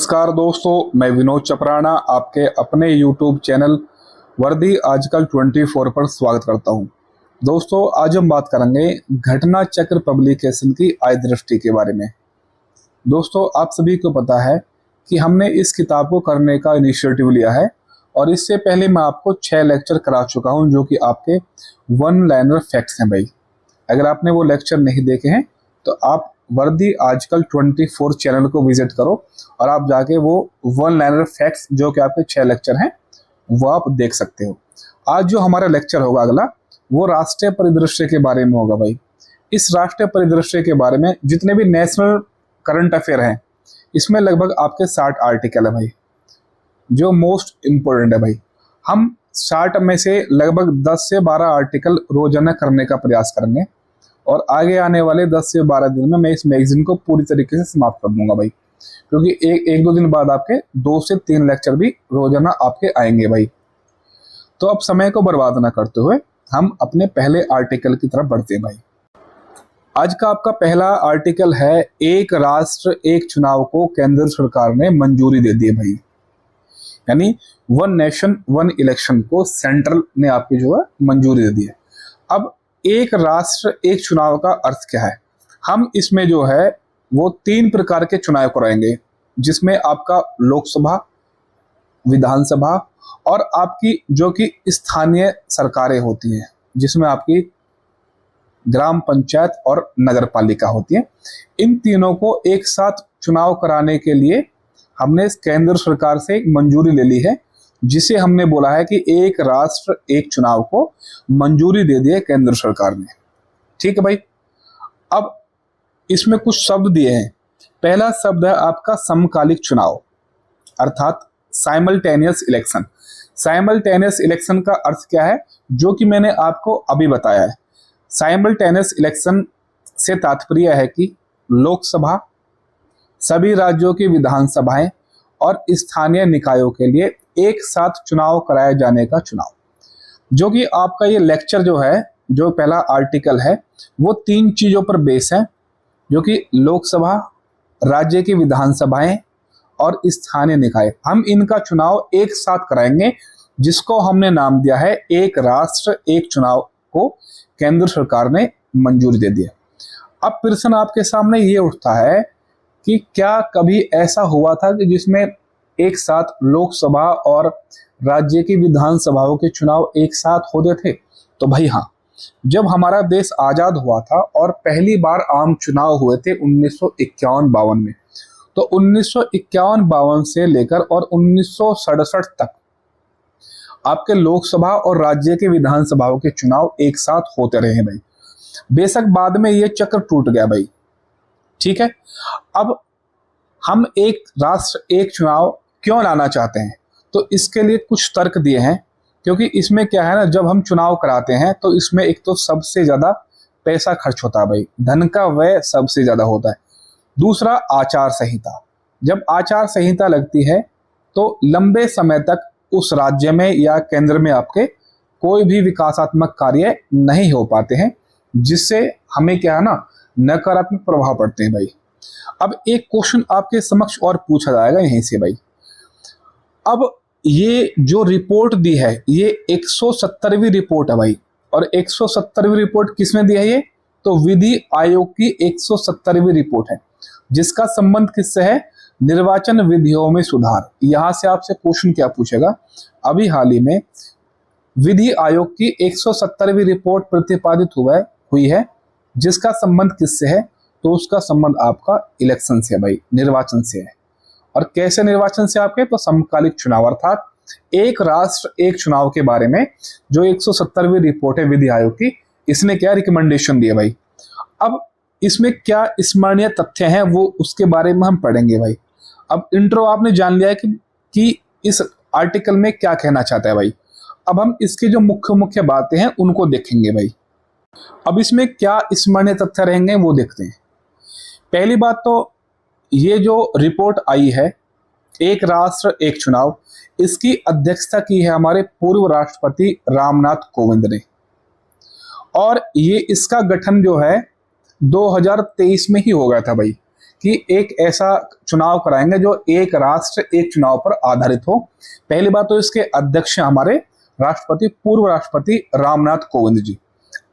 नमस्कार दोस्तों, मैं विनोद चपराना आपके अपने YouTube चैनल वर्दी आजकल 24 पर स्वागत करता हूं। दोस्तों, आज हम बात करेंगे घटना चक्र पब्लिकेशन की आय दृष्टि के बारे में। दोस्तों, आप सभी को पता है कि हमने इस किताब को करने का इनिशिएटिव लिया है और इससे पहले मैं आपको 6 लेक्चर करा चुका हूं जो कि आपके वन लाइनर फैक्ट्स हैं भाई। अगर आपने वो लेक्चर नहीं देखे हैं तो आप वर्दी आजकल 24 चैनल को विजिट करो और आप जाके वो वन लाइनर फैक्ट्स जो कि आपके 6 लेक्चर हैं वो आप देख सकते हो। आज जो हमारा लेक्चर होगा अगला, वो राष्ट्रीय परिदृश्य के बारे में होगा भाई। इस राष्ट्रीय परिदृश्य के बारे में जितने भी नेशनल करंट अफेयर हैं, इसमें लगभग आपके 60 आर्टिकल है भाई, जो मोस्ट इम्पोर्टेंट है भाई। हम 60 में से लगभग 10 से 12 आर्टिकल रोजाना करने का प्रयास करेंगे और आगे आने वाले 10 से 12 दिन में मैं इस मैगजीन को पूरी तरीके से समाप्त कर दूंगा भाई, क्योंकि एक दो दिन बाद आपके 2 से 3 लेक्चर भी रोजाना आपके आएंगे भाई। तो अब समय को बर्बाद ना करते हुए हम अपने पहले आर्टिकल की तरफ बढ़ते हैं भाई। आज का आपका पहला आर्टिकल है, एक राष्ट्र एक चुनाव को केंद्र सरकार ने मंजूरी दे दी है भाई। यानी वन नेशन वन इलेक्शन को सेंट्रल ने आपकी जो है मंजूरी दे दी है। अब एक राष्ट्र एक चुनाव का अर्थ क्या है? हम इसमें जो है वो 3 प्रकार के चुनाव कराएंगे, जिसमें आपका लोकसभा, विधानसभा और आपकी जो कि स्थानीय सरकारें होती हैं, जिसमें आपकी ग्राम पंचायत और नगर पालिका होती है। इन तीनों को एक साथ चुनाव कराने के लिए हमने केंद्र सरकार से एक मंजूरी ले ली है, जिसे हमने बोला है कि एक राष्ट्र एक चुनाव को मंजूरी दे दी है केंद्र सरकार ने। ठीक है भाई। अब इसमें कुछ शब्द दिए हैं। पहला शब्द है आपका समकालिक चुनाव, अर्थात साइमल्टेनियस इलेक्शन। साइमल्टेनियस इलेक्शन का अर्थ क्या है, जो कि मैंने आपको अभी बताया है। साइमल्टेनियस इलेक्शन से तात्पर्य है कि लोकसभा, सभी राज्यों की विधानसभाएं और स्थानीय निकायों के लिए एक साथ चुनाव कराए जाने का चुनाव। जो कि आपका ये लेक्चर जो है, जो पहला आर्टिकल है, वो 3 चीजों पर बेस है, जो कि लोकसभा, राज्य की विधानसभाएं और स्थानीय निकाय। हम इनका चुनाव एक साथ कराएंगे, जिसको हमने नाम दिया है एक राष्ट्र एक चुनाव को केंद्र सरकार ने मंजूरी दे दी है। अब प्रश्न आपके सामने ये उठता है कि क्या कभी ऐसा हुआ था कि जिसमें एक साथ लोकसभा और राज्य की विधानसभाओं के चुनाव एक साथ होते थे? तो भाई हाँ, जब हमारा देश आजाद हुआ था और पहली बार आम चुनाव हुए थे 1951-52 में, तो 1951-52 से लेकर और 1967 तक आपके लोकसभा और राज्य के विधानसभाओं के चुनाव एक साथ होते रहे भाई। बेशक बाद में ये चक्र टूट गया भाई। ठीक है। अब हम एक राष्ट्र एक चुनाव क्यों लाना चाहते हैं? तो इसके लिए कुछ तर्क दिए हैं, क्योंकि इसमें क्या है ना, जब हम चुनाव कराते हैं तो इसमें एक तो सबसे ज्यादा पैसा खर्च होता है भाई, धन का व्यय सबसे ज्यादा होता है। दूसरा, आचार संहिता। जब आचार संहिता लगती है तो लंबे समय तक उस राज्य में या केंद्र में आपके कोई भी विकासात्मक कार्य नहीं हो पाते हैं, जिससे हमें क्या है ना, नकारात्मक प्रभाव पड़ते हैं भाई। अब एक क्वेश्चन आपके समक्ष और पूछा जाएगा यहीं से भाई। अब ये जो रिपोर्ट दी है, ये 170वीं रिपोर्ट है भाई। और 170वीं रिपोर्ट किसने दी है? ये तो विधि आयोग की 170वीं रिपोर्ट है, जिसका संबंध किससे है? निर्वाचन विधियों में सुधार। यहां से आपसे क्वेश्चन क्या पूछेगा, अभी हाल ही में विधि आयोग की 170वीं रिपोर्ट प्रतिपादित हुई है, जिसका संबंध किससे है? तो उसका संबंध आपका इलेक्शन से है भाई, निर्वाचन से है। और कैसे निर्वाचन से आपके? तो समकालिक चुनाव, अर्थात एक राष्ट्र एक चुनाव के बारे में जो 170वीं रिपोर्ट है विधि आयोग की, इसने क्या रिकमेंडेशन दिए भाई। अब इसमें क्या स्मरणीय तथ्य हैं, वो उसके बारे में हम पढ़ेंगे भाई। अब इंट्रो आपने जान लिया है कि इस आर्टिकल में क्या कहना चाहता है भाई। अब हम इसकी जो मुख्य बातें हैं उनको देखेंगे भाई। अब इसमें क्या स्मरणीय तथ्य रहेंगे वो देखते हैं। पहली बात तो ये जो रिपोर्ट आई है, एक राष्ट्र एक चुनाव, इसकी अध्यक्षता की है हमारे पूर्व राष्ट्रपति रामनाथ कोविंद ने। और ये इसका गठन जो है 2023 में ही हो गया था भाई, कि एक ऐसा चुनाव कराएंगे जो एक राष्ट्र एक चुनाव पर आधारित हो। पहली बात तो इसके अध्यक्ष हैं हमारे राष्ट्रपति, पूर्व राष्ट्रपति रामनाथ कोविंद जी।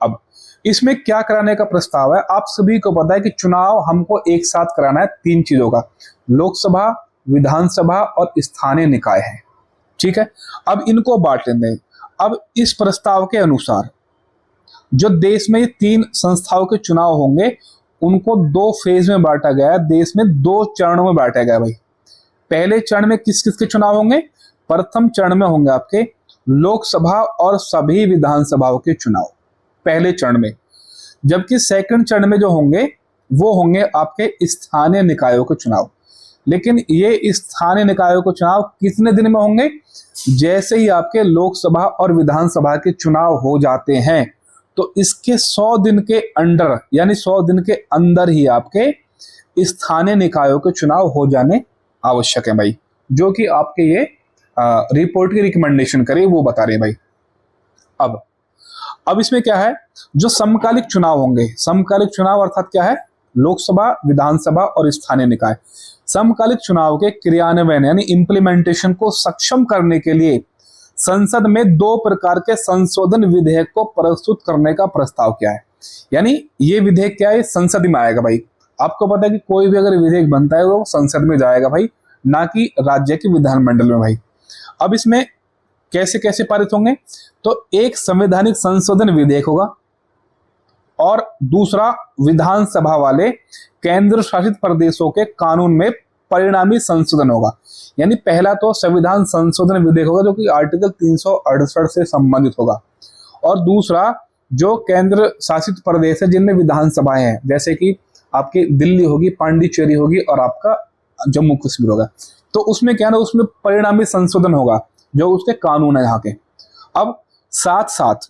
अब इसमें क्या कराने का प्रस्ताव है, आप सभी को पता है कि चुनाव हमको एक साथ कराना है 3 चीजों का, लोकसभा, विधानसभा और स्थानीय निकाय है। ठीक है, अब इनको बांट लेते हैं। अब इस प्रस्ताव के अनुसार जो देश में 3 संस्थाओं के चुनाव होंगे उनको 2 फेज में बांटा गया है, देश में 2 चरणों में बांटा गया है भाई। पहले चरण में किस किस के चुनाव होंगे, प्रथम चरण में होंगे आपके लोकसभा और सभी विधानसभाओं के चुनाव पहले चरण में, जबकि सेकंड चरण में जो होंगे वो होंगे आपके स्थानीय निकायों के चुनाव। लेकिन ये स्थानीय निकायों के चुनाव कितने दिन में होंगे, जैसे ही आपके लोकसभा और विधानसभा के चुनाव हो जाते हैं तो इसके 100 दिन के अंडर यानी 100 दिन के अंदर ही आपके स्थानीय निकायों के चुनाव हो जाने आवश्यक है भाई, जो कि आपके ये रिपोर्ट की रिकमेंडेशन करे वो बता रहे हैं भाई। अब इसमें क्या है, जो समकालिक चुनाव होंगे, समकालिक चुनाव अर्थात क्या है, लोकसभा, विधानसभा और स्थानीय निकाय। समकालिक चुनाव के क्रियान्वयन यानी इंप्लीमेंटेशन को सक्षम करने के लिए संसद में 2 प्रकार के संशोधन विधेयक को प्रस्तुत करने का प्रस्ताव किया है। यानी ये विधेयक क्या है, संसद में आएगा भाई। आपको पता है कि कोई भी अगर विधेयक बनता है वो संसद में जाएगा भाई, ना कि राज्य के विधानमंडल में भाई। अब इसमें कैसे कैसे पारित होंगे, तो एक संवैधानिक संशोधन विधेयक होगा और दूसरा विधानसभा वाले केंद्र शासित प्रदेशों के कानून में परिणामी संशोधन होगा। यानी पहला तो संविधान संशोधन विधेयक होगा जो कि आर्टिकल 368 से संबंधित होगा, और दूसरा जो केंद्र शासित प्रदेश है जिनमें विधानसभाएं हैं, जैसे कि आपकी दिल्ली होगी, पांडिचेरी होगी और आपका जम्मू कश्मीर होगा, तो उसमें क्या है ना, उसमें परिणामी संशोधन होगा जो उसके कानून है यहाँ के। अब साथ साथ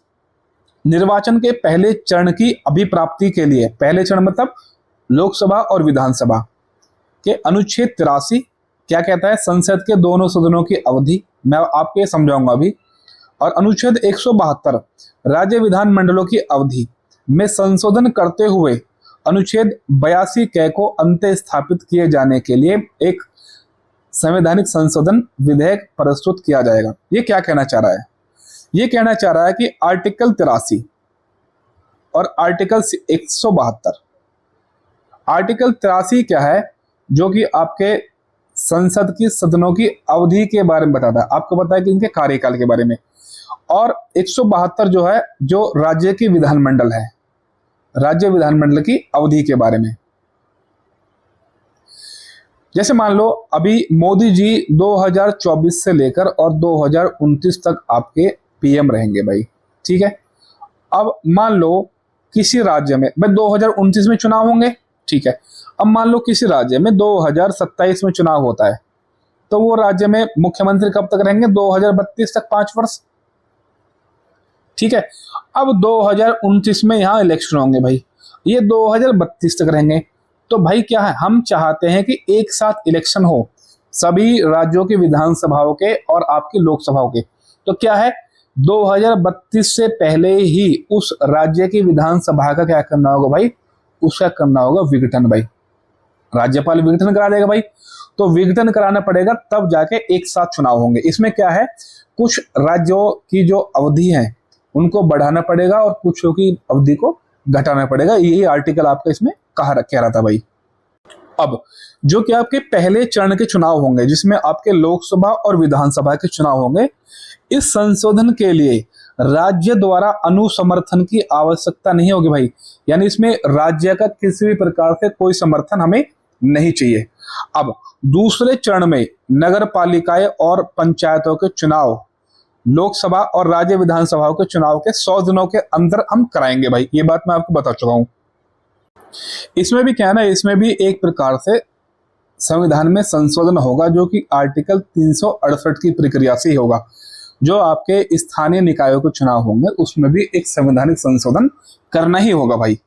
निर्वाचन के पहले चरण की अभिप्राप्ति के लिए, पहले चरण मतलब लोकसभा और विधानसभा के अनुच्छेद 83 क्या कहता है, संसद के दोनों सदनों की अवधि, मैं आपको ये समझाऊंगा अभी, और अनुच्छेद 172 राज्य विधानमंडलों की अवधि में संशोधन करते हुए अनुच्छेद 82 क को अंत्य स्थापित किए जाने के लिए एक संवैधानिक संशोधन विधेयक प्रस्तुत किया जाएगा। ये क्या कहना चाह रहा है, ये कहना चाह रहा है कि आर्टिकल 83 और आर्टिकल 172, आर्टिकल 83 क्या है, जो कि आपके संसद की सदनों की अवधि के बारे में बताता है, आपको पता है कि इनके कार्यकाल के बारे में, और 172 जो है जो राज्य की विधानमंडल है, राज्य विधानमंडल की अवधि के बारे में। जैसे मान लो अभी मोदी जी 2024 से लेकर और 2029 तक आपके पीएम रहेंगे भाई, ठीक है। अब मान लो किसी राज्य में भाई 2029 में चुनाव होंगे, ठीक है। अब मान लो किसी राज्य में 2027 में चुनाव होता है, तो वो राज्य में मुख्यमंत्री कब तक रहेंगे, 2032 तक, 5 वर्ष, ठीक है। अब 2029 में यहाँ इलेक्शन होंगे भाई, ये 2032 तक रहेंगे। तो भाई क्या है, हम चाहते हैं कि एक साथ इलेक्शन हो सभी राज्यों की विधानसभाओं के और आपकी लोकसभाओं के। तो क्या है, 2032 से पहले ही उस राज्य की विधानसभा का क्या करना होगा भाई, उसका करना होगा विघटन भाई। राज्यपाल विघटन करा देगा भाई, तो विघटन कराना पड़ेगा तब जाके एक साथ चुनाव होंगे। इसमें क्या है, कुछ राज्यों की जो अवधि है उनको बढ़ाना पड़ेगा और कुछ की अवधि को घटाना पड़ेगा। यही आर्टिकल आपका इसमें कह रहा था भाई। अब जो कि आपके पहले चरण के चुनाव होंगे जिसमें आपके लोकसभा और विधानसभा के चुनाव होंगे, इस संशोधन के लिए राज्य द्वारा अनुसमर्थन की आवश्यकता नहीं होगी भाई। यानी इसमें राज्य का किसी भी प्रकार से कोई समर्थन हमें नहीं चाहिए। अब दूसरे चरण में नगर पालिकाएं और पंचायतों के चुनाव लोकसभा और राज्य विधानसभाओं के चुनाव के 100 दिनों के अंदर हम कराएंगे भाई, ये बात मैं आपको बता चुका हूं। इसमें भी क्या है ना, इसमें भी एक प्रकार से संविधान में संशोधन होगा जो कि आर्टिकल 368 की प्रक्रिया से ही होगा। जो आपके स्थानीय निकायों के चुनाव होंगे उसमें भी एक संवैधानिक संशोधन करना ही होगा भाई।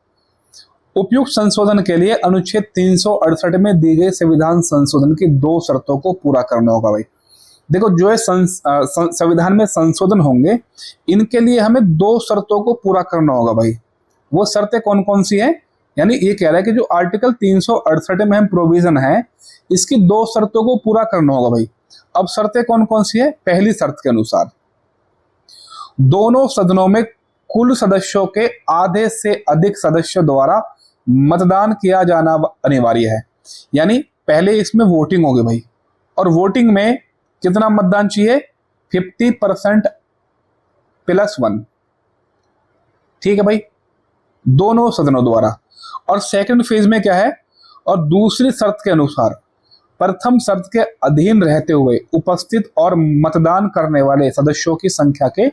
उपयुक्त संशोधन के लिए अनुच्छेद 368 में दी गई संविधान संशोधन की 2 शर्तों को पूरा करना होगा भाई। देखो जो है संविधान में संशोधन होंगे इनके लिए हमें 2 शर्तों को पूरा करना होगा भाई। वो शर्तें कौन कौन सी हैं, यानी ये कह रहा है कि जो आर्टिकल 368 में हम प्रोविजन है, इसकी 2 शर्तों को पूरा करना होगा भाई। अब शर्तें कौन कौन सी है? पहली शर्त के अनुसार दोनों सदनों में कुल सदस्यों के आधे से अधिक सदस्यों द्वारा मतदान किया जाना अनिवार्य है। यानी पहले इसमें वोटिंग होगी भाई, और वोटिंग में कितना मतदान चाहिए? 50% +1। ठीक है भाई, दोनों सदनों द्वारा। और सेकंड फेज में क्या है? और दूसरी शर्त के अनुसार प्रथम शर्त के अधीन रहते हुए उपस्थित और मतदान करने वाले सदस्यों की संख्या के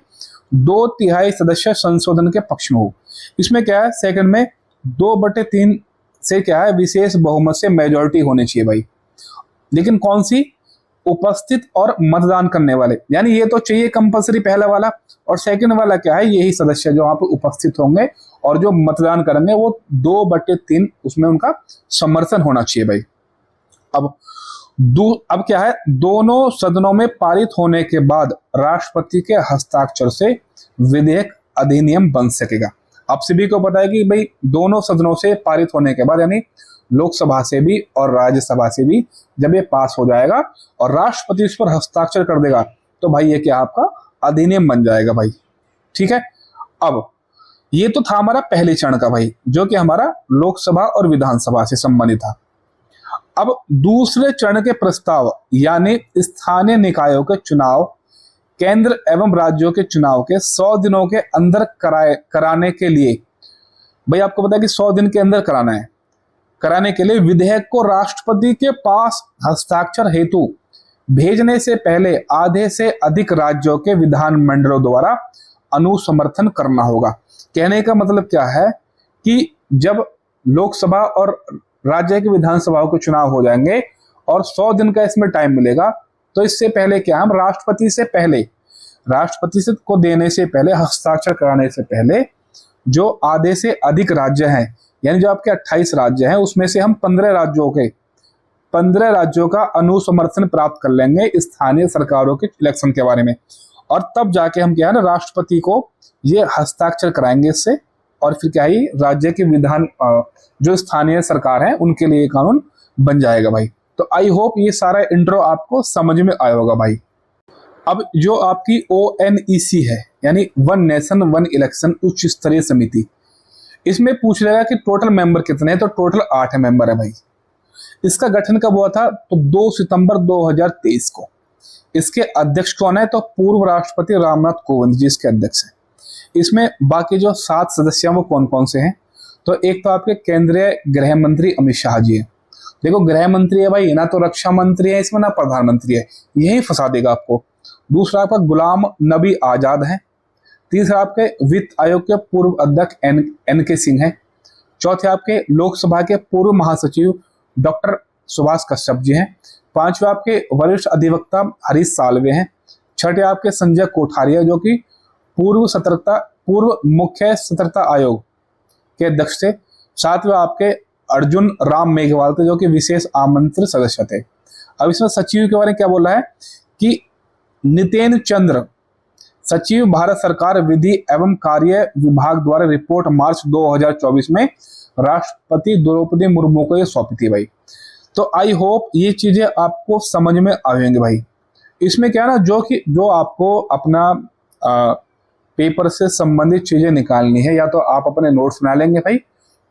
2/3 सदस्य संशोधन के पक्ष में हो। इसमें क्या है? सेकंड में 2/3 से क्या है? विशेष बहुमत से मेजॉरिटी होनी चाहिए भाई। लेकिन कौन सी? उपस्थित और मतदान करने वाले, यानी ये तो चाहिए कंपलसरी पहला वाला। और सेकंड वाला क्या है? यही सदस्य जो वहां पर उपस्थित होंगे और जो मतदान करेंगे वो 2/3 उसमें उनका समर्थन होना चाहिए भाई। अब क्या है? दोनों सदनों में पारित होने के बाद राष्ट्रपति के हस्ताक्षर से विधेयक अधिनियम बन सकेगा। आप सभी को पता है कि भाई दोनों सदनों से पारित होने के बाद, यानी लोकसभा से भी और राज्यसभा से भी, जब ये पास हो जाएगा और राष्ट्रपति इस पर हस्ताक्षर कर देगा तो भाई ये क्या आपका अधिनियम बन जाएगा भाई। ठीक है, अब ये तो था हमारा पहले चरण का भाई, जो कि हमारा लोकसभा और विधानसभा से संबंधित था। अब दूसरे चरण के प्रस्ताव यानी स्थानीय निकायों के चुनाव केंद्र एवं राज्यों के चुनाव के 100 दिनों के अंदर कराने के लिए, भाई आपको पता है कि 100 दिन के अंदर कराने के लिए विधेयक को राष्ट्रपति के पास हस्ताक्षर हेतु भेजने से पहले आधे से अधिक राज्यों के विधानमंडलों द्वारा अनुसमर्थन करना होगा। कहने का मतलब क्या है कि जब लोकसभा और राज्य की विधानसभाओं के चुनाव हो जाएंगे और 100 दिन का इसमें टाइम मिलेगा, तो इससे पहले क्या हम राष्ट्रपति से को देने से पहले, हस्ताक्षर कराने से पहले जो आधे से अधिक राज्य हैं, यानी जो आपके 28 राज्य हैं, उसमें से हम 15 राज्यों का अनुसमर्थन प्राप्त कर लेंगे स्थानीय सरकारों के इलेक्शन के बारे में। और तब जाके हम क्या है ना, राष्ट्रपति को ये हस्ताक्षर कराएंगे इससे, और फिर क्या है राज्य के विधान जो स्थानीय सरकार है उनके लिए कानून बन जाएगा भाई। तो आई होप ये सारा इंट्रो आपको समझ में आया होगा भाई। अब जो आपकी ONEC है, यानी वन नेशन वन इलेक्शन उच्च स्तरीय समिति, इसमें पूछ लेगा कि टोटल मेंबर कितने हैं, तो टोटल 8 मेंबर है भाई। इसका गठन कब हुआ था? तो 2 सितंबर 2023 को। इसके अध्यक्ष कौन है? तो पूर्व राष्ट्रपति रामनाथ कोविंद जी इसके अध्यक्ष हैं। इसमें बाकी जो 7 सदस्य हैं वो कौन कौन से हैं? तो एक तो आपके केंद्रीय गृह मंत्री अमित शाह जी है। देखो गृह मंत्री है भाई, ना तो रक्षा मंत्री है इसमें, ना प्रधानमंत्री है, यही फंसा देगा आपको। दूसरा आपका गुलाम नबी आजाद है। तीसरा आपके वित्त आयोग के पूर्व अध्यक्ष NK सिंह है। चौथे आपके लोकसभा के पूर्व महासचिव डॉक्टर सुभाष कश्यप जी हैं। पांचवे आपके वरिष्ठ अधिवक्ता हरीश साल्वे हैं। छठे आपके संजय कोठारिया जो कि पूर्व मुख्य सतर्कता आयोग के अध्यक्ष थे। सातवें आपके अर्जुन राम मेघवाल थे जो कि विशेष आमंत्रित सदस्य थे। अब इसमें सचिव के बारे में क्या बोला है कि नितेन चंद्र सचिव, भारत सरकार विधि एवं कार्य विभाग द्वारा रिपोर्ट मार्च 2024 में राष्ट्रपति द्रौपदी मुर्मू को ये सौंपी थी भाई। तो आई होप ये चीजें आपको समझ में आएंगे भाई। इसमें क्या ना, जो आपको अपना पेपर से संबंधित चीजें निकालनी है, या तो आप अपने नोट्स बना लेंगे भाई,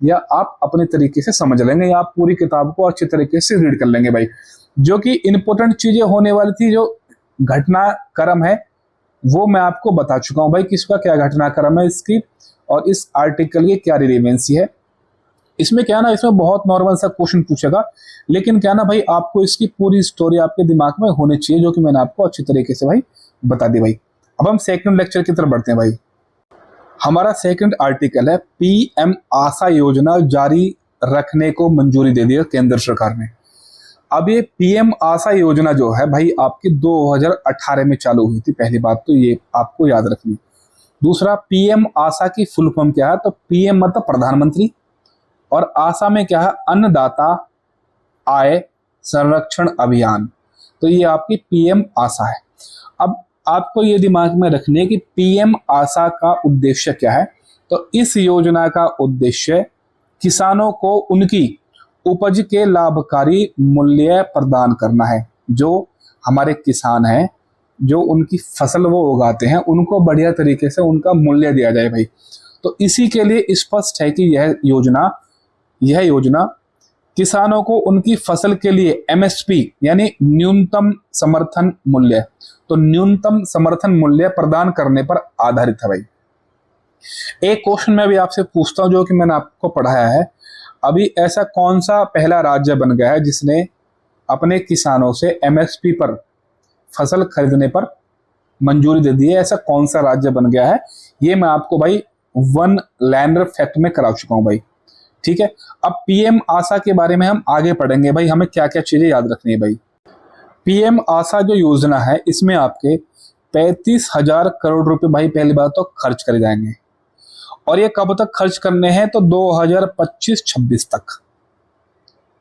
या आप अपने तरीके से समझ लेंगे, या आप पूरी किताब को अच्छे तरीके से रीड कर लेंगे भाई। जो कि इंपॉर्टेंट चीजें होने वाली थी, जो घटनाक्रम है वो मैं आपको बता चुका हूं भाई, किसका क्या घटनाक्रम है इसकी, और इस आर्टिकल की क्या रिलेवेंसी है। इसमें क्या ना, इसमें बहुत नॉर्मल सा क्वेश्चन पूछेगा, लेकिन क्या ना भाई आपको इसकी पूरी स्टोरी आपके दिमाग में होनी चाहिए, जो कि मैंने आपको अच्छी तरीके से भाई बता दी भाई। अब हम सेकंड लेक्चर की तरफ बढ़ते हैं भाई। हमारा सेकंड आर्टिकल है PM आशा योजना जारी रखने को मंजूरी दे दी है केंद्र सरकार ने। अब ये PM आशा योजना जो है भाई आपकी 2018 में चालू हुई थी, पहली बात तो ये आपको याद रखनी। दूसरा PM आशा की फुल फॉर्म क्या है, तो PM मतलब प्रधानमंत्री, और आशा में क्या है, अन्नदाता आय संरक्षण अभियान। तो ये आपकी PM आशा है। अब आपको ये दिमाग में रखने कि PM आशा का उद्देश्य क्या है। तो इस योजना का उद्देश्य किसानों को उनकी उपज के लाभकारी मूल्य प्रदान करना है। जो हमारे किसान हैं, जो उनकी फसल वो उगाते हैं, उनको बढ़िया तरीके से उनका मूल्य दिया जाए भाई। तो इसी के लिए स्पष्ट है कि यह योजना किसानों को उनकी फसल के लिए एमएसपी यानी न्यूनतम समर्थन मूल्य, तो न्यूनतम समर्थन मूल्य प्रदान करने पर आधारित है भाई। एक क्वेश्चन मैं भी आपसे पूछता हूं जो कि मैंने आपको पढ़ाया है, अभी ऐसा कौन सा पहला राज्य बन गया है जिसने अपने किसानों से एमएसपी पर फसल खरीदने पर मंजूरी दे दी है? ऐसा कौन सा राज्य बन गया है? ये मैं आपको भाई वन लाइनर फैक्ट में करा चुका हूं भाई। ठीक है, अब पीएम आशा के बारे में हम आगे पढ़ेंगे भाई, हमें क्या क्या चीजें याद रखनी है भाई। पीएम आशा जो योजना है, इसमें आपके 35,000 करोड़ रुपए भाई पहली बार तो खर्च करे जाएंगे, और ये कब तक खर्च करने हैं? तो 2025-26 तक,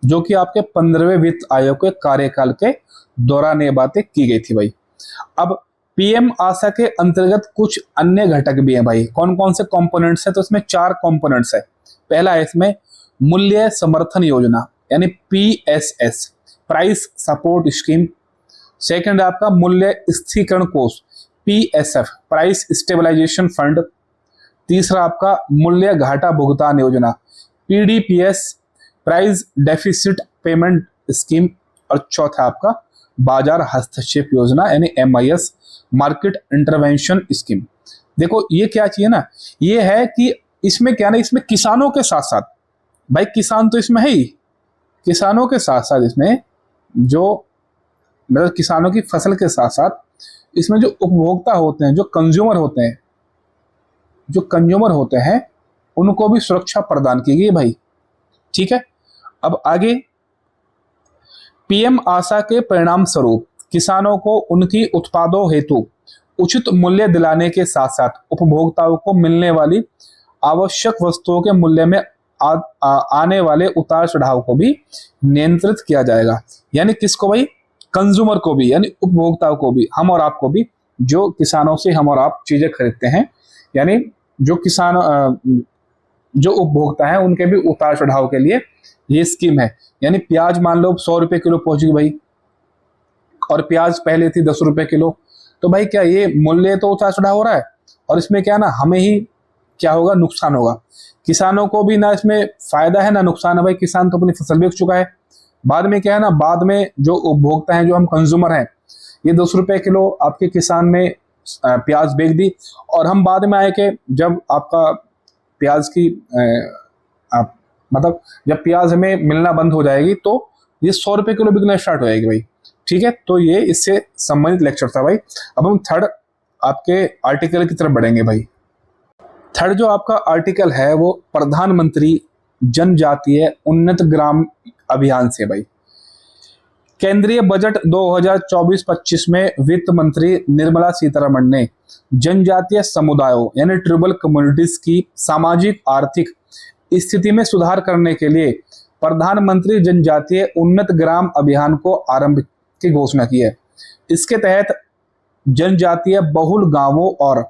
जो कि आपके 15वें वित्त आयोग के कार्यकाल के दौरान ये बातें की गई थी भाई। अब पीएम आशा के अंतर्गत कुछ अन्य घटक भी हैं भाई। कौन कौन से कंपोनेंट्स हैं? तो इसमें 4 कंपोनेंट्स है। पहला है इसमें मूल्य समर्थन योजना यानी PSS, price support scheme. Second है आपका मूल्य स्थिरीकरण कोष, पीएसएफ, प्राइस स्टेबलाइजेशन फंड। तीसरा आपका मूल्य घाटा भुगतान योजना, पीडीपीएस, प्राइस डेफिसिट पेमेंट स्कीम। और चौथा आपका बाजार हस्तक्षेप योजना यानी एमआईएस, मार्केट इंटरवेंशन स्कीम। देखो ये क्या चाहिए ना, ये है कि इसमें क्या ना, इसमें किसानों के साथ साथ भाई, किसान तो इसमें है ही, किसानों के साथ साथ इसमें जो मतलब किसानों की फसल के साथ साथ इसमें जो उपभोक्ता होते हैं, जो कंज्यूमर होते हैं, उनको भी सुरक्षा प्रदान की गई भाई। ठीक है, अब आगे पीएम आशा के परिणाम स्वरूप किसानों को उनकी उत्पादों हेतु उचित मूल्य दिलाने के साथ साथ उपभोक्ताओं को मिलने वाली आवश्यक वस्तुओं के मूल्य में आने वाले उतार चढ़ाव को भी नियंत्रित किया जाएगा। यानी किसको भाई? कंज्यूमर को भी, यानी उपभोक्ताओं को भी, हम और आपको भी, जो किसानों से हम और आप चीजें खरीदते हैं, यानी जो किसान जो उपभोक्ता है उनके भी उतार चढ़ाव के लिए ये स्कीम है। यानी प्याज मान लो 100 रुपए किलो पहुंच गई भाई, और प्याज पहले थी 10 रुपए किलो, तो भाई क्या ये मूल्य तो उतार चढ़ाव हो रहा है, और इसमें क्या ना हमें ही क्या होगा? नुकसान होगा। किसानों को भी ना इसमें फायदा है ना नुकसान है भाई। किसान तो अपनी फसल बेच चुका है, बाद में क्या है ना, बाद में जो उपभोक्ता हैं, जो हम कंज्यूमर हैं, ये 10 रुपए किलो आपके किसान ने प्याज बेच दी, और हम बाद में आए कि जब आपका प्याज की मतलब जब प्याज हमें मिलना बंद हो जाएगी तो ये 100 रुपए किलो बिकना स्टार्ट हो जाएगी भाई। ठीक है, तो ये इससे संबंधित लेक्चर था भाई। अब हम थर्ड आपके आर्टिकल की तरफ बढ़ेंगे भाई। थर्ड जो आपका आर्टिकल है वो प्रधानमंत्री जनजातीय उन्नत ग्राम अभियान से भाई। केंद्रीय बजट 2024-25 में वित्त मंत्री निर्मला सीतारमण ने जनजातीय समुदायों यानी ट्राइबल कम्युनिटीज की सामाजिक आर्थिक स्थिति में सुधार करने के लिए प्रधानमंत्री जनजातीय उन्नत ग्राम अभियान को आरंभ की घोषणा की है। इसके तहत जनजातीय बहुल गांवों और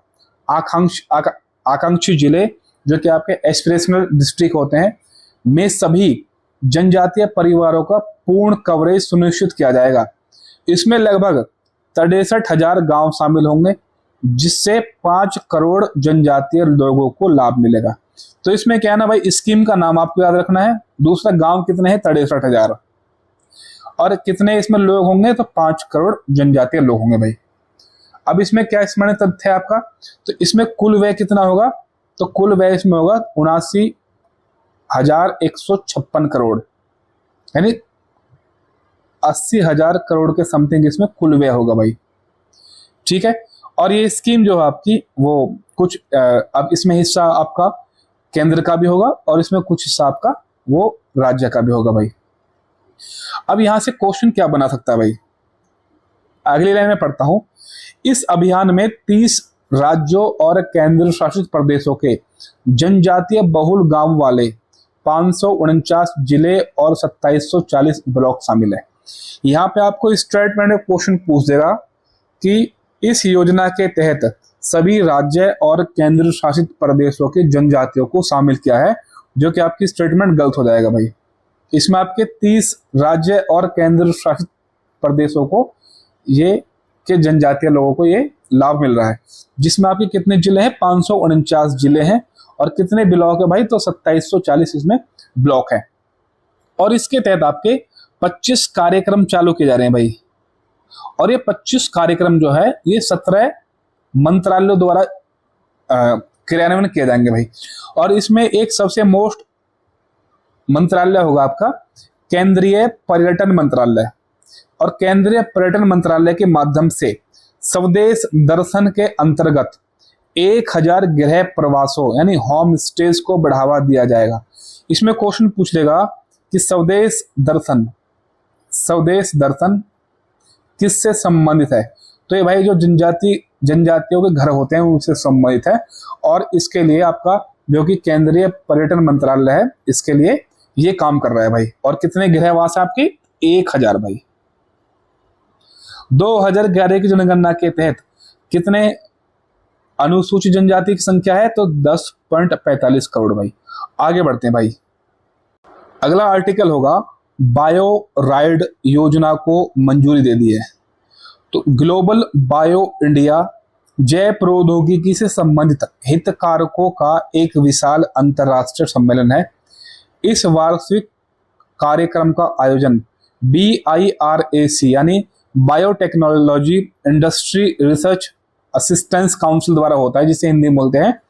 आकांक्षी जिले, जो कि आपके एस्पिरेशनल डिस्ट्रिक्ट होते हैं, में सभी जनजातीय परिवारों का पूर्ण कवरेज सुनिश्चित किया जाएगा। इसमें लगभग 63,000 गांव शामिल होंगे, जिससे 5 करोड़ जनजातीय लोगों को लाभ मिलेगा। तो इसमें क्या है ना भाई, स्कीम का नाम आपको याद रखना है। दूसरा, गांव कितने हैं? 63,000, और कितने इसमें लोग होंगे? तो 5 करोड़ जनजातीय लोग होंगे भाई। अब इसमें क्या स्मरण तथ्य है आपका? तो इसमें कुल व्यय कितना होगा? तो कुल व्यय इसमें होगा 79,156 करोड़, यानी 80,000 करोड़ के समथिंग इसमें कुल व्यय होगा भाई। ठीक है, और ये स्कीम जो है आपकी वो कुछ अब इसमें हिस्सा आपका केंद्र का भी होगा, और इसमें कुछ हिस्सा आपका वो राज्य का भी होगा भाई। अब यहां से क्वेश्चन क्या बना सकता है भाई? अगली लाइन में पढ़ता हूं। इस अभियान में 30 राज्यों और केंद्र शासित प्रदेशों के जनजातीय बहुल गांव वाले 549 जिले और 2740 ब्लॉक शामिल है। यहाँ पे आपको स्टेटमेंट में क्वेश्चन पूछ देगा कि इस योजना के तहत सभी राज्य और केंद्र शासित प्रदेशों के जनजातियों को शामिल किया है जो कि आपकी स्टेटमेंट गलत हो जाएगा भाई। इसमें आपके 30 राज्य और केंद्र शासित प्रदेशों को ये के जनजातीय लोगों को ये लाभ मिल रहा है, जिसमें आपके कितने जिले हैं, 549 जिले हैं। और कितने ब्लॉक है भाई, तो 2740 इसमें ब्लॉक है। और इसके तहत आपके 25 कार्यक्रम चालू किए जा रहे हैं भाई। और ये 25 कार्यक्रम जो है ये 17 मंत्रालयों द्वारा क्रियान्वयन किए जाएंगे भाई। और इसमें एक सबसे मोस्ट मंत्रालय होगा आपका केंद्रीय पर्यटन मंत्रालय। और केंद्रीय पर्यटन मंत्रालय के माध्यम से स्वदेश दर्शन के अंतर्गत 1000 गृह प्रवासों यानी होम स्टेज को बढ़ावा दिया जाएगा। इसमें क्वेश्चन पूछ लेगा कि स्वदेश दर्शन किससे संबंधित है, तो ये भाई जो जनजातियों के घर होते हैं उनसे संबंधित है। और इसके लिए आपका जो कि केंद्रीय पर्यटन मंत्रालय है, इसके लिए ये काम कर रहा है भाई। और कितने गृहवास है आपके, 1000 भाई। 2011 की जनगणना के तहत कितने अनुसूचित जनजाति की संख्या है, तो 10.45 करोड़ भाई। आगे बढ़ते हैं भाई। अगला आर्टिकल होगा बायो राइड योजना को मंजूरी दे दी है। तो ग्लोबल बायो इंडिया जैव प्रौद्योगिकी से संबंधित हितधारकों का एक विशाल अंतर्राष्ट्रीय सम्मेलन है। इस वार्षिक कार्यक्रम का आयोजन BIRAC यानी biotechnology industry research assistance council द्वारा होता है, जिसे हिंदी में बोलते हैं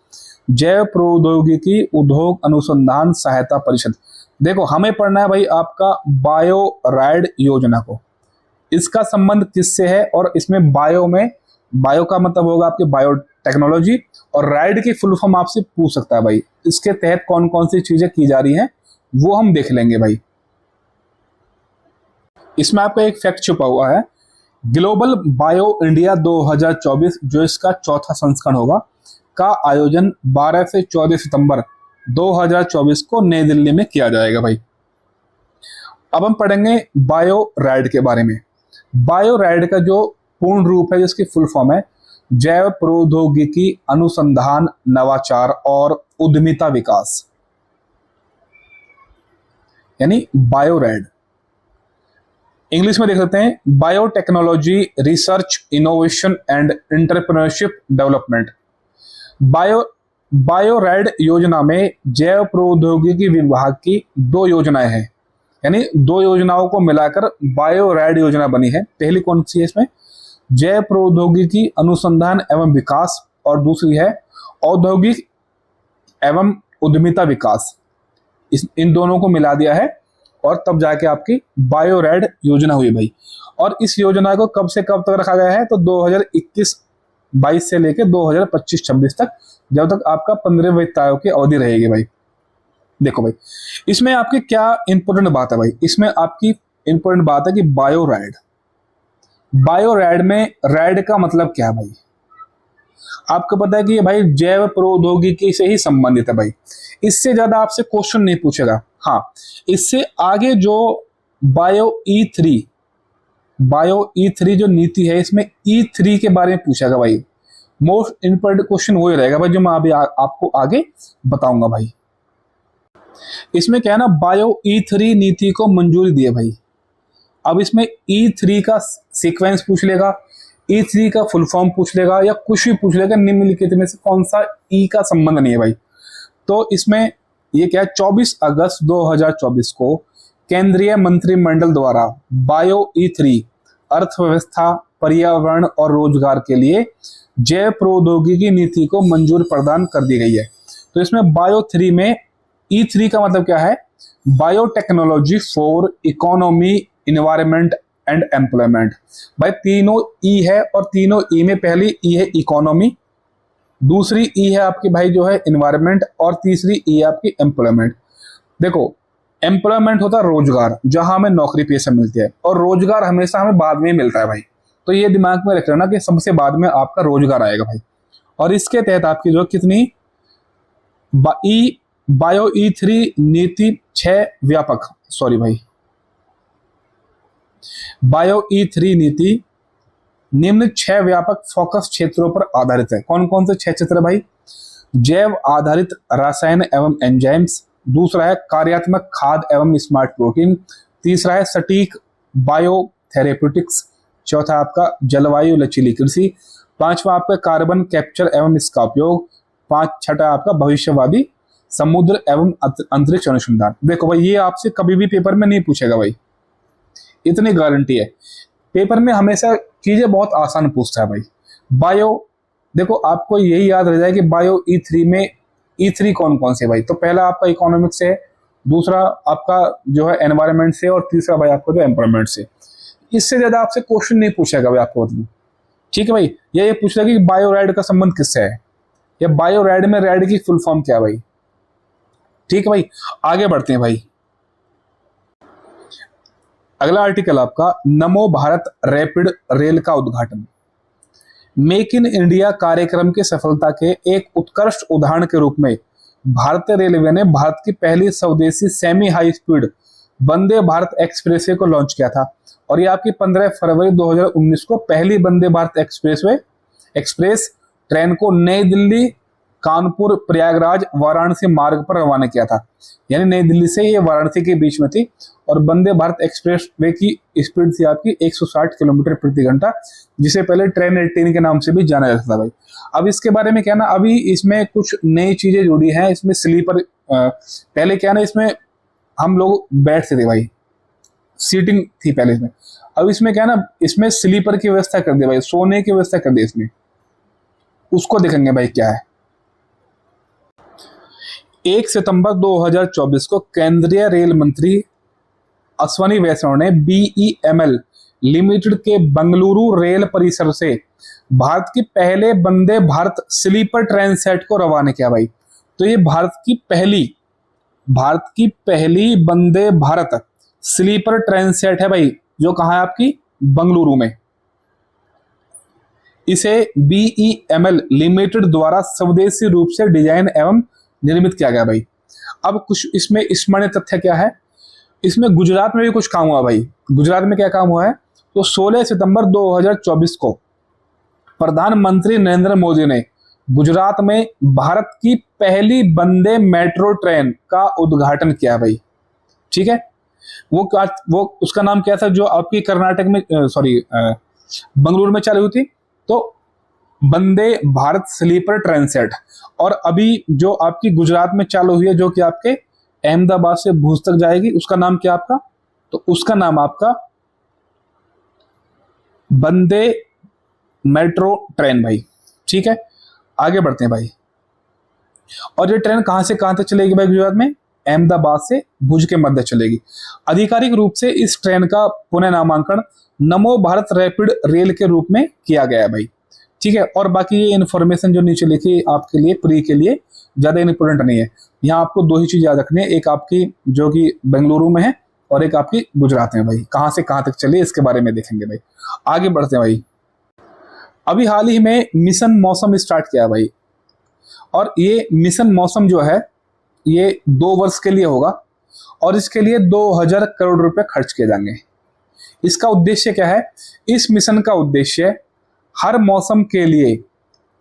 जैव प्रौद्योगिकी उद्योग अनुसंधान सहायता परिषद। देखो हमें पढ़ना है भाई आपका बायो राइड योजना को, इसका संबंध किससे है। और इसमें बायो का मतलब होगा आपके बायोटेक्नोलॉजी, और राइड की फुल फॉर्म आपसे पूछ सकता है भाई। इसके तहत कौन कौन सी चीजें की जा रही हैं वो हम देख लेंगे भाई। इसमें आपका एक फैक्ट छुपा हुआ है, ग्लोबल बायो इंडिया 2024 जो इसका चौथा संस्करण होगा का आयोजन 12 से 14 सितंबर 2024 को नई दिल्ली में किया जाएगा भाई। अब हम पढ़ेंगे बायो राइड के बारे में। बायो राइड का जो पूर्ण रूप है, जिसकी फुल फॉर्म है जैव प्रौद्योगिकी अनुसंधान नवाचार और उद्यमिता विकास, यानी बायो राइड। इंग्लिश में देख सकते हैं biotechnology research innovation and entrepreneurship development. Bio ride योजना में जैव प्रौद्योगिकी विभाग की 2 योजनाएं हैं, यानी 2 योजनाओं को मिलाकर बायो राइड योजना बनी है। पहली कौन सी है इसमें, जैव प्रौद्योगिकी अनुसंधान एवं विकास, और दूसरी है औद्योगिक एवं उद्यमिता विकास। इन दोनों को मिला दिया है और तब जाके आपकी बायो राइड योजना हुई भाई। और इस योजना को कब से कब तक रखा गया है, तो 2021-22 से लेकर 2025-26 तक, जब तक आपका 15 वित्त आयोग की अवधि रहेगी भाई। देखो भाई इसमें आपकी क्या इंपॉर्टेंट बात है भाई, इसमें आपकी इंपॉर्टेंट बात है कि बायो राइड में राइड का मतलब क्या है भाई। आपको पता है कि ये भाई जैव प्रौद्योगिकी से ही संबंधित है भाई, इससे ज्यादा आपसे क्वेश्चन नहीं पूछेगा। हाँ, इससे आगे जो बायो E3 जो नीति है, इसमें E3 के बारे में पूछेगा भाई। मोस्ट इंपॉर्टेंट क्वेश्चन वही रहेगा भाई, जो मैं अभी आपको आगे बताऊंगा भाई। इसमें क्या है ना, बायो E3 नीति को मंजूरी दी है भाई। अब इसमें E3 का सीक्वेंस पूछ लेगा, E3 का फुल फॉर्म पूछ लेगा, या कुछ भी पूछ लेगा, निम्नलिखित में से कौन सा E का संबंध नहीं है भाई। तो इसमें ये क्या है, 24 अगस्त 2024 को केंद्रीय मंत्रिमंडल द्वारा बायो E3 अर्थव्यवस्था, पर्यावरण और रोजगार के लिए जैव प्रौद्योगिकी नीति को मंजूरी प्रदान कर दी गई है। तो इसमें बायो 3 में E3 का मतलब क्या है, biotechnology for economy, environment and employment. भाई तीनों E है, और तीनों E में पहली E है इकोनॉमी, दूसरी E है आपकी भाई जो है इन्वायरमेंट, और तीसरी E है आपकी एम्प्लॉयमेंट। देखो एम्प्लॉयमेंट होता है रोजगार, जहां हमें नौकरी पेशा मिलती है, और रोजगार हमेशा हमें बाद में मिलता है भाई। तो ये दिमाग में रख लेना कि सबसे बाद में आपका रोजगार आएगा भाई। और इसके तहत आपकी जो कितनी बायो E3 नीति 6 व्यापक, सॉरी भाई, बायो E3 नीति निम्न 6 व्यापक फोकस क्षेत्रों पर आधारित है। कौन कौन से 6 क्षेत्र भाई, जैव आधारित रसायन एवं एंजाइम्स, दूसरा है कार्यात्मक खाद एवं स्मार्ट प्रोटीन, तीसरा है सटीक बायोथेरेप्यूटिक्स, चौथा आपका जलवायु लचीली कृषि, पांचवा आपका कार्बन कैप्चर एवं इसका उपयोग, छठा आपका भविष्यवादी समुद्र एवं अंतरिक्ष अनुसंधान। देखो भाई, ये आपसे कभी भी पेपर में नहीं पूछेगा भाई, इतनी गारंटी है। पेपर में हमेशा चीजें बहुत आसान पूछता है भाई। बायो, देखो आपको यही याद रह जाए कि बायो E3 में E3 कौन कौन से भाई, तो पहला आपका इकोनॉमिक्स है, दूसरा आपका जो है एनवायरनमेंट से, और तीसरा भाई आपका जो एम्प्लॉयमेंट से। इससे ज्यादा आपसे क्वेश्चन नहीं पूछेगा भाई आपको, ठीक है भाई। ये पूछ रहा है कि बायो राइड का संबंध किससे है, या बायो राइड में राइड की फुल फॉर्म क्या है भाई, ठीक है भाई। आगे बढ़ते हैं भाई। अगला आर्टिकल आपका नमो भारत रैपिड रेल का उद्घाटन। मेक इन इंडिया कार्यक्रम की सफलता के एक उत्कृष्ट उदाहरण के रूप में भारतीय रेलवे ने भारत की पहली स्वदेशी semi high speed Vande Bharat expressway को लॉन्च किया था, और ये आपकी 15 फरवरी 2019 को पहली वंदे भारत एक्सप्रेस ट्रेन को नई दिल्ली कानपुर प्रयागराज वाराणसी मार्ग पर रवाना किया था। यानी नई दिल्ली से ये वाराणसी के बीच में थी, और वंदे भारत एक्सप्रेस वे की स्पीड थी आपकी 160 किलोमीटर प्रति घंटा, जिसे पहले ट्रेन 18 के नाम से भी जाना जाता था भाई। अब इसके बारे में क्या ना, अभी इसमें कुछ नई चीजें जुड़ी हैं। इसमें स्लीपर, पहले क्या ना, इसमें हम लोग बैठते थे भाई, सीटिंग थी पहले इसमें। अब इसमें क्या ना, इसमें स्लीपर की व्यवस्था कर दी भाई, सोने की व्यवस्था कर दी इसमें, उसको देखेंगे भाई क्या है। 1 सितंबर 2024 को केंद्रीय रेल मंत्री अश्वनी वैष्णव ने BEML लिमिटेड के बेंगलुरु रेल परिसर से भारत की पहले Vande Bharat sleeper train set को रवाना किया भाई। तो ये भारत की पहली Vande Bharat sleeper train set है भाई, जो कहाँ है आपकी बेंगलुरु में। इसे BEML लिमिटेड द्वारा स्वदेशी रूप से डिजाइन एवं निर्मित किया गया भाई। अब कुछ इसमें स्मरणीय तथ्य क्या है, इसमें गुजरात में भी कुछ काम हुआ भाई। गुजरात में क्या काम हुआ है, तो 16 सितंबर 2024 को प्रधानमंत्री नरेंद्र मोदी ने गुजरात में भारत की पहली वंदे मेट्रो ट्रेन का उद्घाटन किया भाई, ठीक है। वो उसका नाम क्या था, जो आपकी कर्नाटक में बेंगलुरु में चालू हुई थी, तो Vande Bharat sleeper train set. और अभी जो आपकी गुजरात में चालू हुई है, जो कि आपके अहमदाबाद से भुज तक जाएगी, उसका नाम क्या आपका, तो उसका नाम आपका वंदे मेट्रो ट्रेन भाई, ठीक है। आगे बढ़ते हैं भाई। और ये ट्रेन कहां से कहां तक चलेगी भाई गुजरात में, अहमदाबाद से भुज के मध्य चलेगी। आधिकारिक रूप से इस ट्रेन का पुनः नामांकन नमो भारत रैपिड रेल के रूप में किया गया है भाई, ठीक है। और बाकी ये इन्फॉर्मेशन जो नीचे लिखी आपके लिए प्री के लिए ज्यादा इंपॉर्टेंट नहीं है। यहाँ आपको दो ही चीज याद रखनी है, एक आपकी जो कि बेंगलुरु में है और एक आपकी गुजरात में भाई। कहां से कहां तक चले इसके बारे में देखेंगे भाई। आगे बढ़ते हैं भाई। अभी हाल ही में मिशन मौसम स्टार्ट किया भाई, और ये मिशन मौसम जो है ये 2 वर्ष के लिए होगा, और इसके लिए 2000 करोड़ रुपए खर्च किए जाएंगे। इसका उद्देश्य क्या है, इस मिशन का उद्देश्य हर मौसम के लिए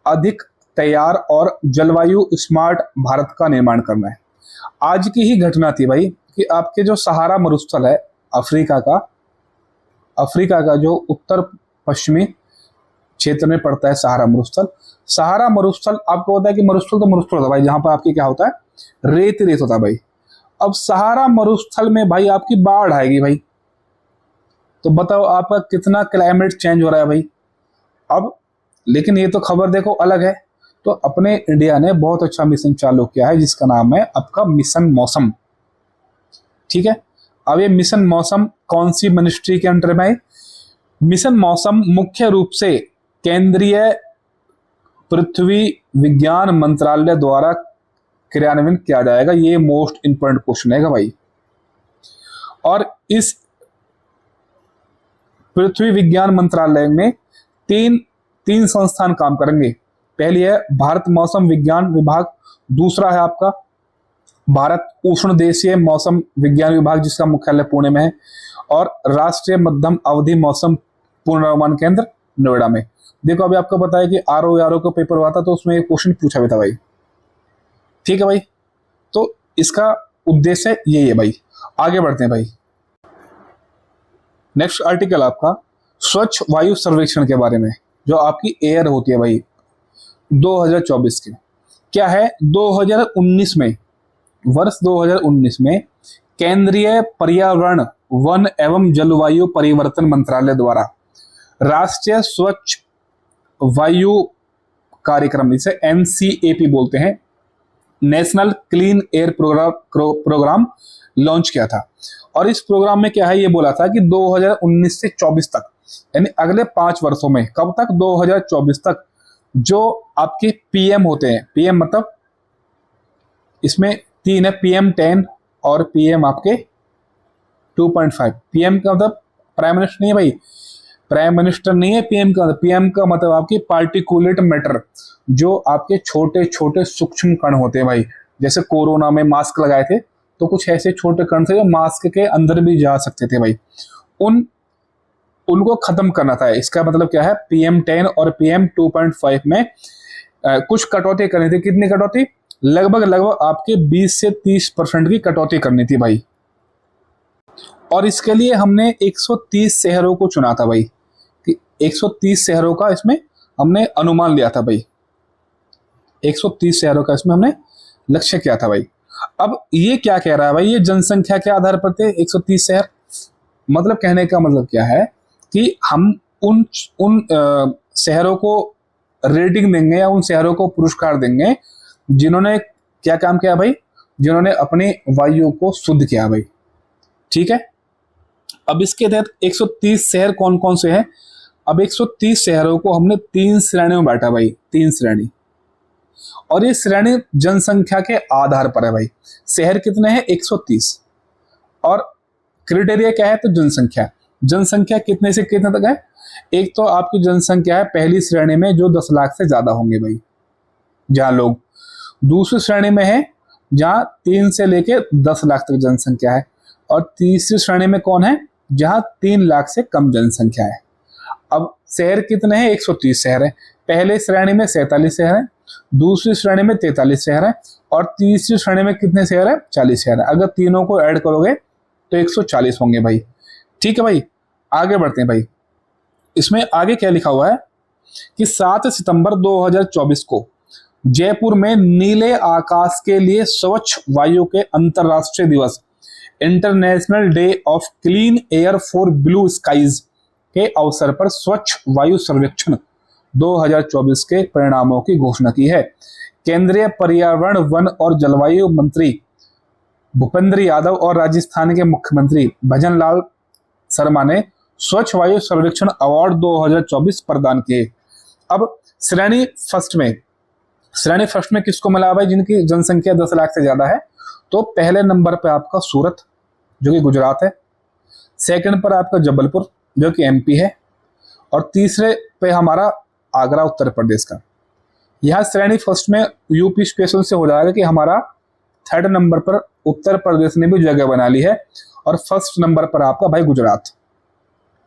अधिक तैयार और जलवायु स्मार्ट भारत का निर्माण करना है। आज की ही घटना थी भाई कि आपके जो सहारा मरुस्थल है अफ्रीका का जो उत्तर पश्चिमी क्षेत्र में पड़ता है सहारा मरुस्थल आपको पता है कि मरुस्थल तो मरुस्थल होता है भाई, जहां पर आपकी क्या होता है, रेत होता है भाई। अब सहारा मरुस्थल में भाई आपकी बाढ़ आएगी भाई, तो बताओ आपका कितना क्लाइमेट चेंज हो रहा है भाई। अब लेकिन ये तो खबर देखो अलग है, तो अपने इंडिया ने बहुत अच्छा मिशन चालू किया है जिसका नाम है आपका मिशन मौसम, ठीक है। अब ये मिशन मौसम कौन सी मिनिस्ट्री के अंडर में है, मिशन मौसम मुख्य रूप से केंद्रीय पृथ्वी विज्ञान मंत्रालय द्वारा क्रियान्वित किया जाएगा। ये मोस्ट इंपोर्टेंट क्वेश्चन है भाई। और इस पृथ्वी विज्ञान मंत्रालय में तीन संस्थान काम करेंगे। पहली है भारत मौसम विज्ञान विभाग, दूसरा है आपका भारत उष्ण देशीय मौसम विज्ञान विभाग जिसका मुख्यालय पुणे में है, और राष्ट्रीय मध्यम अवधि मौसम पूर्वानुमान केंद्र नोएडा में। देखो अभी आपको पता है कि आरओ का पेपर हुआ था, तो उसमें एक क्वेश्चन पूछा भी था भाई, ठीक है भाई। तो इसका उद्देश्य यही है भाई। आगे बढ़ते हैं भाई। नेक्स्ट आर्टिकल आपका स्वच्छ वायु सर्वेक्षण के बारे में, जो आपकी एयर होती है भाई 2024 के। क्या है, 2019 में, वर्ष 2019 में केंद्रीय पर्यावरण, वन एवं जलवायु परिवर्तन मंत्रालय द्वारा राष्ट्रीय स्वच्छ वायु कार्यक्रम, इसे NCAP बोलते हैं, national clean air programme launch किया था। और इस प्रोग्राम में क्या है, ये बोला था कि 2019 से 24 तक, यानी अगले 5 वर्षों में, कब तक, 2024 तक, जो आपके PM होते हैं, PM मतलब इसमें 3 है, PM10 और PM आपके 2.5। PM का मतलब प्राइम मिनिस्टर नहीं है भाई, प्राइम मिनिस्टर नहीं है PM का। PM का मतलब आपकी पार्टिकुलेट मैटर, जो आपके छोटे छोटे सूक्ष्म कण होते हैं भाई। जैसे कोरोना में मास्क लगाए थे, तो कुछ ऐसे छोटे कण थे जो मास्क के अंदर भी जा सकते थे भाई, उनको खत्म करना था। इसका मतलब क्या है, PM10 और PM 2.5 में कुछ कटौती करनी थी। कितनी कटौती? लगभग आपके 20 से 30% की कटौती करनी थी भाई। और इसके लिए हमने 130 शहरों को चुना था भाई, कि 130 शहरों का इसमें हमने अनुमान लिया था भाई, 130 शहरों का इसमें हमने लक्ष्य किया था भाई। अब ये क्या कह रहा है भाई, ये जनसंख्या के आधार पर थे 130 शहर। मतलब कहने का मतलब क्या है कि हम उन शहरों को रेटिंग देंगे या उन शहरों को पुरस्कार देंगे जिन्होंने क्या काम किया भाई, जिन्होंने अपनी वायु को शुद्ध किया भाई। ठीक है, अब इसके तहत 130 शहर कौन कौन से हैं? अब 130 शहरों को हमने 3 श्रेणियों में बांटा भाई, 3 श्रेणी। और ये श्रेणी जनसंख्या के आधार पर है भाई। शहर कितने हैं? 130। और क्राइटेरिया क्या है? तो जनसंख्या। जनसंख्या कितने से कितने तक है? एक तो आपकी जनसंख्या है पहली श्रेणी में जो 10 लाख से ज्यादा होंगे भाई, जहां लोग। दूसरी श्रेणी में है जहां 3 से लेके 10 लाख तक जनसंख्या है। और तीसरी श्रेणी में कौन है? जहां 3 लाख से कम जनसंख्या है। अब शहर कितने हैं? 130 शहर है। पहले श्रेणी में 47 शहर है, दूसरी श्रेणी में 43 शहर है, और तीसरी श्रेणी में कितने शहर है? 40 शहर है। अगर तीनों को ऐड करोगे तो 140 होंगे भाई। ठीक है भाई, आगे बढ़ते हैं भाई। इसमें आगे क्या लिखा हुआ है कि 7 सितंबर 2024 को जयपुर में नीले आकाश के लिए स्वच्छ वायु के अंतरराष्ट्रीय दिवस, international day of clean air for blue skies के अवसर पर स्वच्छ वायु सर्वेक्षण 2024 के परिणामों की घोषणा की है। केंद्रीय पर्यावरण, वन और जलवायु मंत्री भूपेंद्र यादव और राजस्थान के मुख्यमंत्री भजन लाल शर्मा ने स्वच्छ वायु सर्वेक्षण अवार्ड 2024 प्रदान किए। अब श्रेणी फर्स्ट में किसको मिला भाई? जिनकी जनसंख्या 10 लाख से ज्यादा है। तो पहले नंबर पे आपका सूरत, जो कि गुजरात है। सेकंड पर आपका जबलपुर, जो कि MP है। और तीसरे पे हमारा आगरा, उत्तर प्रदेश का। यह श्रेणी फर्स्ट में यूपी स्पेशल से हो जाएगा कि हमारा थर्ड नंबर पर उत्तर प्रदेश ने भी जगह बना ली है, और फर्स्ट नंबर पर आपका भाई गुजरात।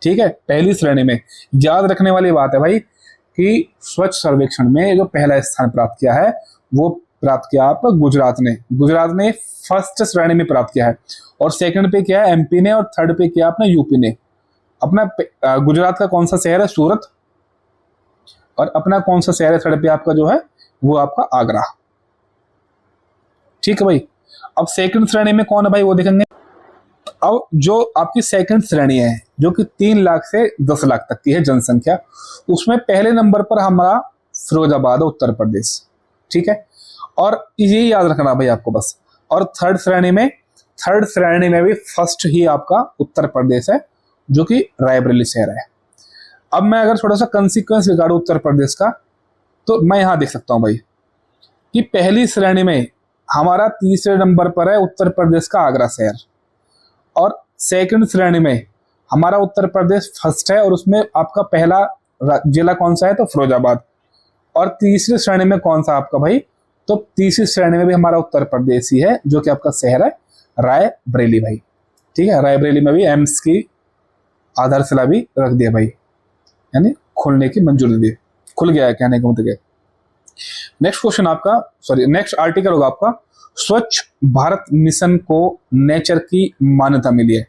ठीक है, पहली श्रेणी में। याद रखने वाली बात है भाई कि स्वच्छ सर्वेक्षण में जो पहला स्थान प्राप्त किया है वो प्राप्त किया आपका गुजरात ने फर्स्ट श्रेणी में प्राप्त किया है। और सेकंड पे किया है MP ने, और थर्ड पे किया अपना यूपी ने। अपना गुजरात का कौन सा शहर है? सूरत। और अपना कौन सा शहर है थर्ड पे आपका, जो है वो आपका आगरा। ठीक है भाई, अब सेकंड श्रेणी में कौन है भाई वो देखेंगे। अब जो आपकी सेकंड श्रेणी है, जो कि 3 लाख से 10 लाख तक की है जनसंख्या, उसमें पहले नंबर पर हमारा फिरोजाबाद, उत्तर प्रदेश। ठीक है, और ये याद रखना भाई आपको बस। और थर्ड श्रेणी में भी फर्स्ट ही आपका उत्तर प्रदेश है, जो कि रायबरेली शहर है। अब मैं अगर थोड़ा सा कंसिक्वेंस रिगार्ड उत्तर प्रदेश का, तो मैं यहां देख सकता हूं भाई कि पहली श्रेणी में हमारा तीसरे नंबर पर है उत्तर प्रदेश का आगरा शहर। और सेकंड श्रेणी में हमारा उत्तर प्रदेश फर्स्ट है, और उसमें आपका पहला जिला कौन सा है? तो फिरोजाबाद। और तीसरी श्रेणी में कौन सा आपका भाई? तो तीसरी श्रेणी में भी हमारा उत्तर प्रदेश ही है, जो कि आपका शहर है रायबरेली भाई। ठीक है, रायबरेली में भी एम्स की आधारशिला भी रख दिया भाई, यानी खोलने की मंजूरी दी, खुल गया है कहने का मतलब। नेक्स्ट क्वेश्चन आपका, नेक्स्ट आर्टिकल होगा आपका स्वच्छ भारत मिशन को नेचर की मान्यता मिली है।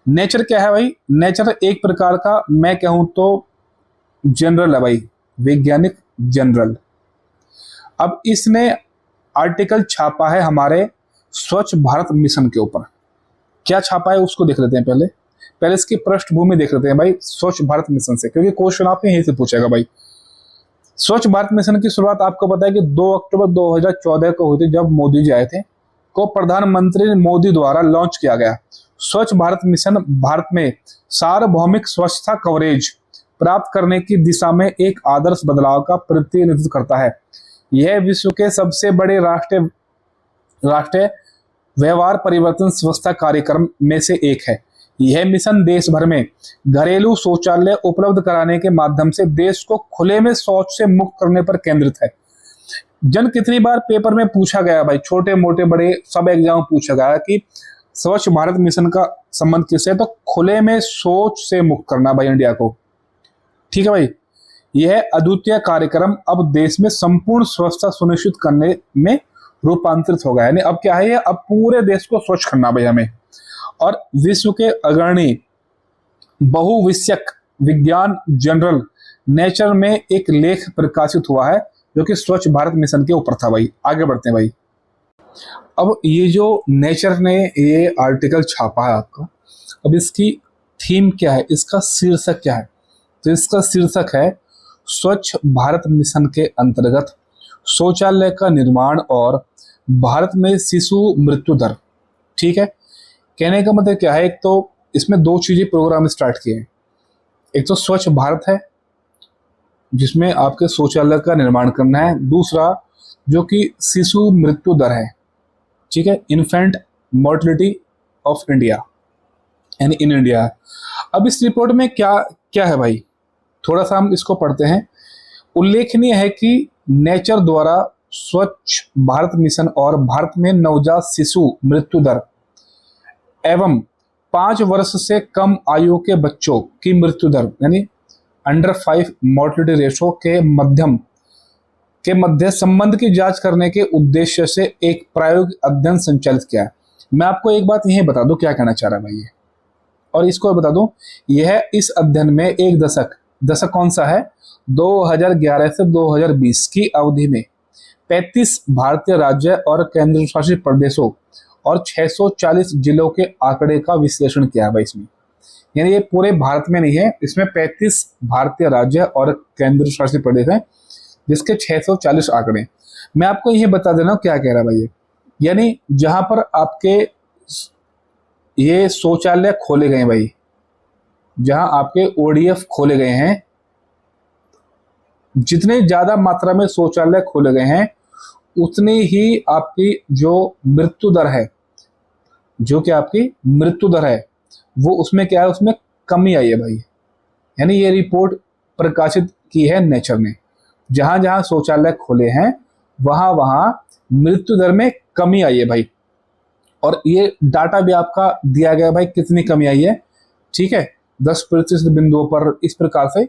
नेचर क्या है भाई? नेचर एक प्रकार का मैं कहूं तो जनरल है भाई, वैज्ञानिक जनरल। अब इसने आर्टिकल छापा है हमारे स्वच्छ भारत मिशन के ऊपर। क्या छापा है उसको देख लेते हैं। पहले पहले इसकी पृष्ठभूमि देख लेते हैं भाई स्वच्छ भारत मिशन से, क्योंकि क्वेश्चन आपने यहीं से पूछेगा भाई। स्वच्छ भारत मिशन की शुरुआत आपको पता है कि 2 अक्टूबर 2014 को हुई थी, जब मोदी जी आए थे, को प्रधानमंत्री मोदी द्वारा लॉन्च किया गया। स्वच्छ भारत मिशन भारत में सार्वभौमिक स्वच्छता कवरेज प्राप्त करने की दिशा में एक आदर्श बदलाव का प्रतिनिधित्व करता है। यह विश्व के सबसे बड़े राष्ट्रीय व्यवहार परिवर्तन स्वच्छता कार्यक्रम में से एक है। यह मिशन देश भर में घरेलू शौचालय उपलब्ध कराने के माध्यम से देश को खुले में शौच से मुक्त करने पर केंद्रित है। जन कितनी बार पेपर में पूछा गया भाई, छोटे मोटे बड़े सब एग्जाम पूछा गया कि स्वच्छ भारत मिशन का संबंध किससे है, तो खुले में शौच से मुक्त करना भाई इंडिया को। ठीक है भाई, यह अद्वितीय कार्यक्रम अब देश में संपूर्ण स्वच्छता सुनिश्चित करने में रूपांतरित हो गया। यानी अब क्या है, ये अब पूरे देश को स्वच्छ करना भाई हमें। और विश्व के अग्रणी बहुविषयक विज्ञान जर्नल नेचर में एक लेख प्रकाशित हुआ है जो कि स्वच्छ भारत मिशन के ऊपर था भाई। आगे बढ़ते हैं भाई। अब ये जो नेचर ने ये आर्टिकल छापा है आपका, अब इसकी थीम क्या है, इसका शीर्षक क्या है? तो इसका शीर्षक है स्वच्छ भारत मिशन के अंतर्गत शौचालय का निर्माण और भारत में शिशु मृत्यु दर। ठीक है, कहने का मतलब क्या है, एक तो इसमें दो चीजें प्रोग्राम स्टार्ट किए हैं। एक तो स्वच्छ भारत है जिसमें आपके शौचालय का निर्माण करना है, दूसरा जो कि शिशु मृत्यु दर है। ठीक है, इन्फेंट मोर्टिलिटी ऑफ इंडिया यानी इन इंडिया। अब इस रिपोर्ट में क्या क्या है भाई, थोड़ा सा हम इसको पढ़ते हैं। उल्लेखनीय है कि नेचर द्वारा स्वच्छ भारत मिशन और भारत में नवजात शिशु मृत्यु दर एवं 5 वर्ष से कम आयु के बच्चों की मृत्यु दर यानी अंडर 5 मोर्टिलिटी रेशो के मध्य संबंध की जांच करने के उद्देश्य से एक प्रायोगिक अध्ययन संचालित किया है। मैं आपको एक बात यही बता दूं क्या कहना चाह रहा है भाई ये, और इसको बता दूं, यह इस अध्ययन में एक दशक कौन सा है, 2011 से 2020 की अवधि में 35 भारतीय राज्य और केंद्र शासित प्रदेशों और 640 जिलों के आंकड़े का विश्लेषण किया है भाई इसमें। यानी ये पूरे भारत में नहीं है, इसमें 35 भारतीय राज्य और केंद्र शासित प्रदेश हैं जिसके 640 आंकड़े। मैं आपको यही बता देना हूं क्या कह रहा है भाई ये, यानी जहां पर आपके ये शौचालय खोले गए भाई, जहां आपके ओडीएफ खोले गए हैं, जितने ज्यादा मात्रा में शौचालय खोले गए हैं उतनी ही आपकी जो मृत्यु दर है, जो कि आपकी मृत्यु दर है वो उसमें क्या है, उसमें कमी आई है भाई। यानी ये रिपोर्ट प्रकाशित की है नेचर ने, जहां जहां शौचालय खोले हैं वहां वहां मृत्यु दर में कमी आई है भाई। और ये डाटा भी आपका दिया गया भाई कितनी कमी आई है। ठीक है, 10% बिंदुओं पर इस प्रकार से,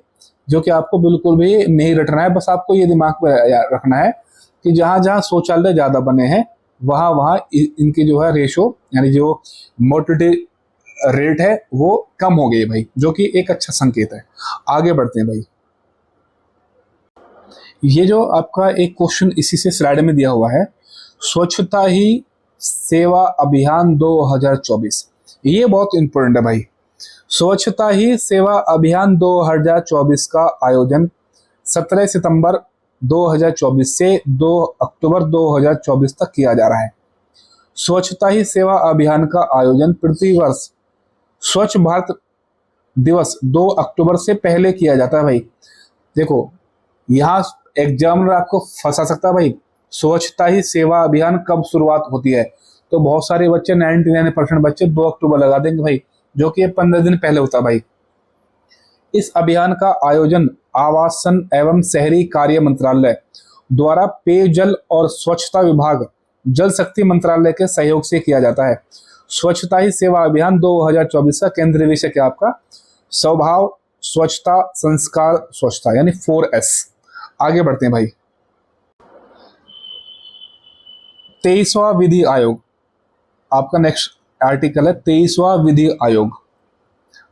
जो कि आपको बिल्कुल भी नहीं रटना है, बस आपको ये दिमाग में रखना है कि जहां जहां शौचालय ज्यादा बने हैं वहां वहां इनकी जो है रेशो यानी जो मोर्टिलिटी रेट है वो कम हो गई है भाई, जो कि एक अच्छा संकेत है। आगे बढ़ते हैं भाई। ये जो आपका एक क्वेश्चन इसी से स्लाइड में दिया हुआ है, स्वच्छता ही सेवा अभियान 2024, ये बहुत इंपॉर्टेंट है भाई। स्वच्छता ही सेवा अभियान 2024 का आयोजन 17 सितंबर 2024 से 2 अक्टूबर 2024 तक किया जा रहा है। स्वच्छता ही सेवा अभियान का आयोजन प्रतिवर्ष स्वच्छ भारत दिवस 2 अक्टूबर से पहले किया जाता है भाई। देखो यहाँ एग्जामिनर आपको फंसा सकता है भाई, स्वच्छता ही सेवा अभियान कब शुरुआत होती है, तो बहुत सारे बच्चे 99% बच्चे 2 अक्टूबर लगा देंगे भाई, जो कि 15 दिन पहले होता है भाई। इस अभियान का आयोजन आवासन एवं शहरी कार्य मंत्रालय द्वारा पेयजल और स्वच्छता विभाग जल शक्ति मंत्रालय के सहयोग से किया जाता है। स्वच्छता ही सेवा अभियान 2024 का केंद्रीय विषय क्या आपका, स्वभाव स्वच्छता संस्कार स्वच्छता यानी 4S। आगे बढ़ते हैं भाई। 23वां विधि आयोग, आपका नेक्स्ट आर्टिकल है 23वां विधि आयोग।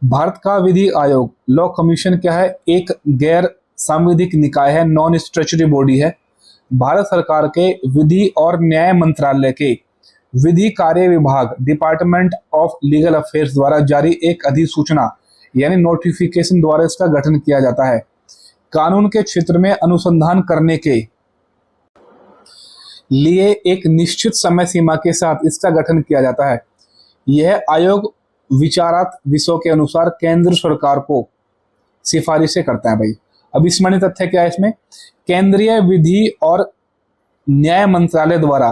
भारत का विधि आयोग लॉ कमीशन क्या है? एक गैर सांविधिक निकाय है, नॉन स्टैट्यूटरी बॉडी है। भारत सरकार के विधि और न्याय मंत्रालय के विधि कार्य विभाग, डिपार्टमेंट ऑफ लीगल अफेयर्स द्वारा जारी एक अधिसूचना यानी नोटिफिकेशन द्वारा इसका गठन किया जाता है। कानून के क्षेत्र में अनुसंधान करने के लिए एक निश्चित समय सीमा के साथ इसका गठन किया जाता है। यह आयोग विचारात विषयों के अनुसार केंद्र सरकार को सिफारिशें करता है भाई। अब स्मरणीय तथ्य क्या है इसमें? केंद्रीय विधि और न्याय मंत्रालय द्वारा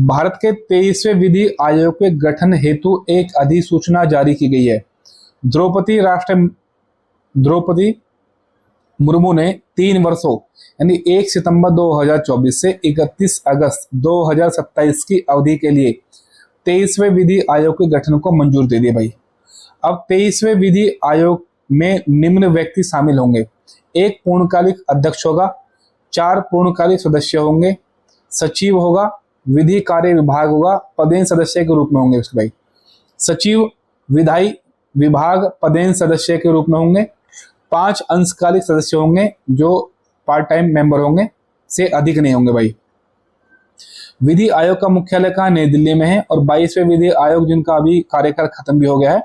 भारत के 23वें विधि आयोग के गठन हेतु एक अधिसूचना जारी की गई है। द्रौपदी मुर्मू ने 3 वर्षों यानी 1 सितंबर 2024 से 31 अगस्त 2027 की अवधि के लिए 23वें विधि आयोग के गठन को मंजूर दे दी भाई। अब 23वें विधि आयोग में निम्न व्यक्ति शामिल होंगे: 1 पूर्णकालिक अध्यक्ष होगा, 4 पूर्णकालिक सदस्य होंगे, सचिव होगा, विधि कार्य विभाग होगा, पदेन सदस्य के रूप में होंगे भाई। सचिव विधायी विभाग पदेन सदस्य के रूप में होंगे। 5 अंशकालिक सदस्य होंगे जो पार्ट टाइम मेंबर होंगे, से अधिक नहीं होंगे भाई। विधि आयोग का मुख्यालय कहाँ? नई दिल्ली में है। और 22वें विधि आयोग जिनका अभी कार्यकाल खत्म भी हो गया है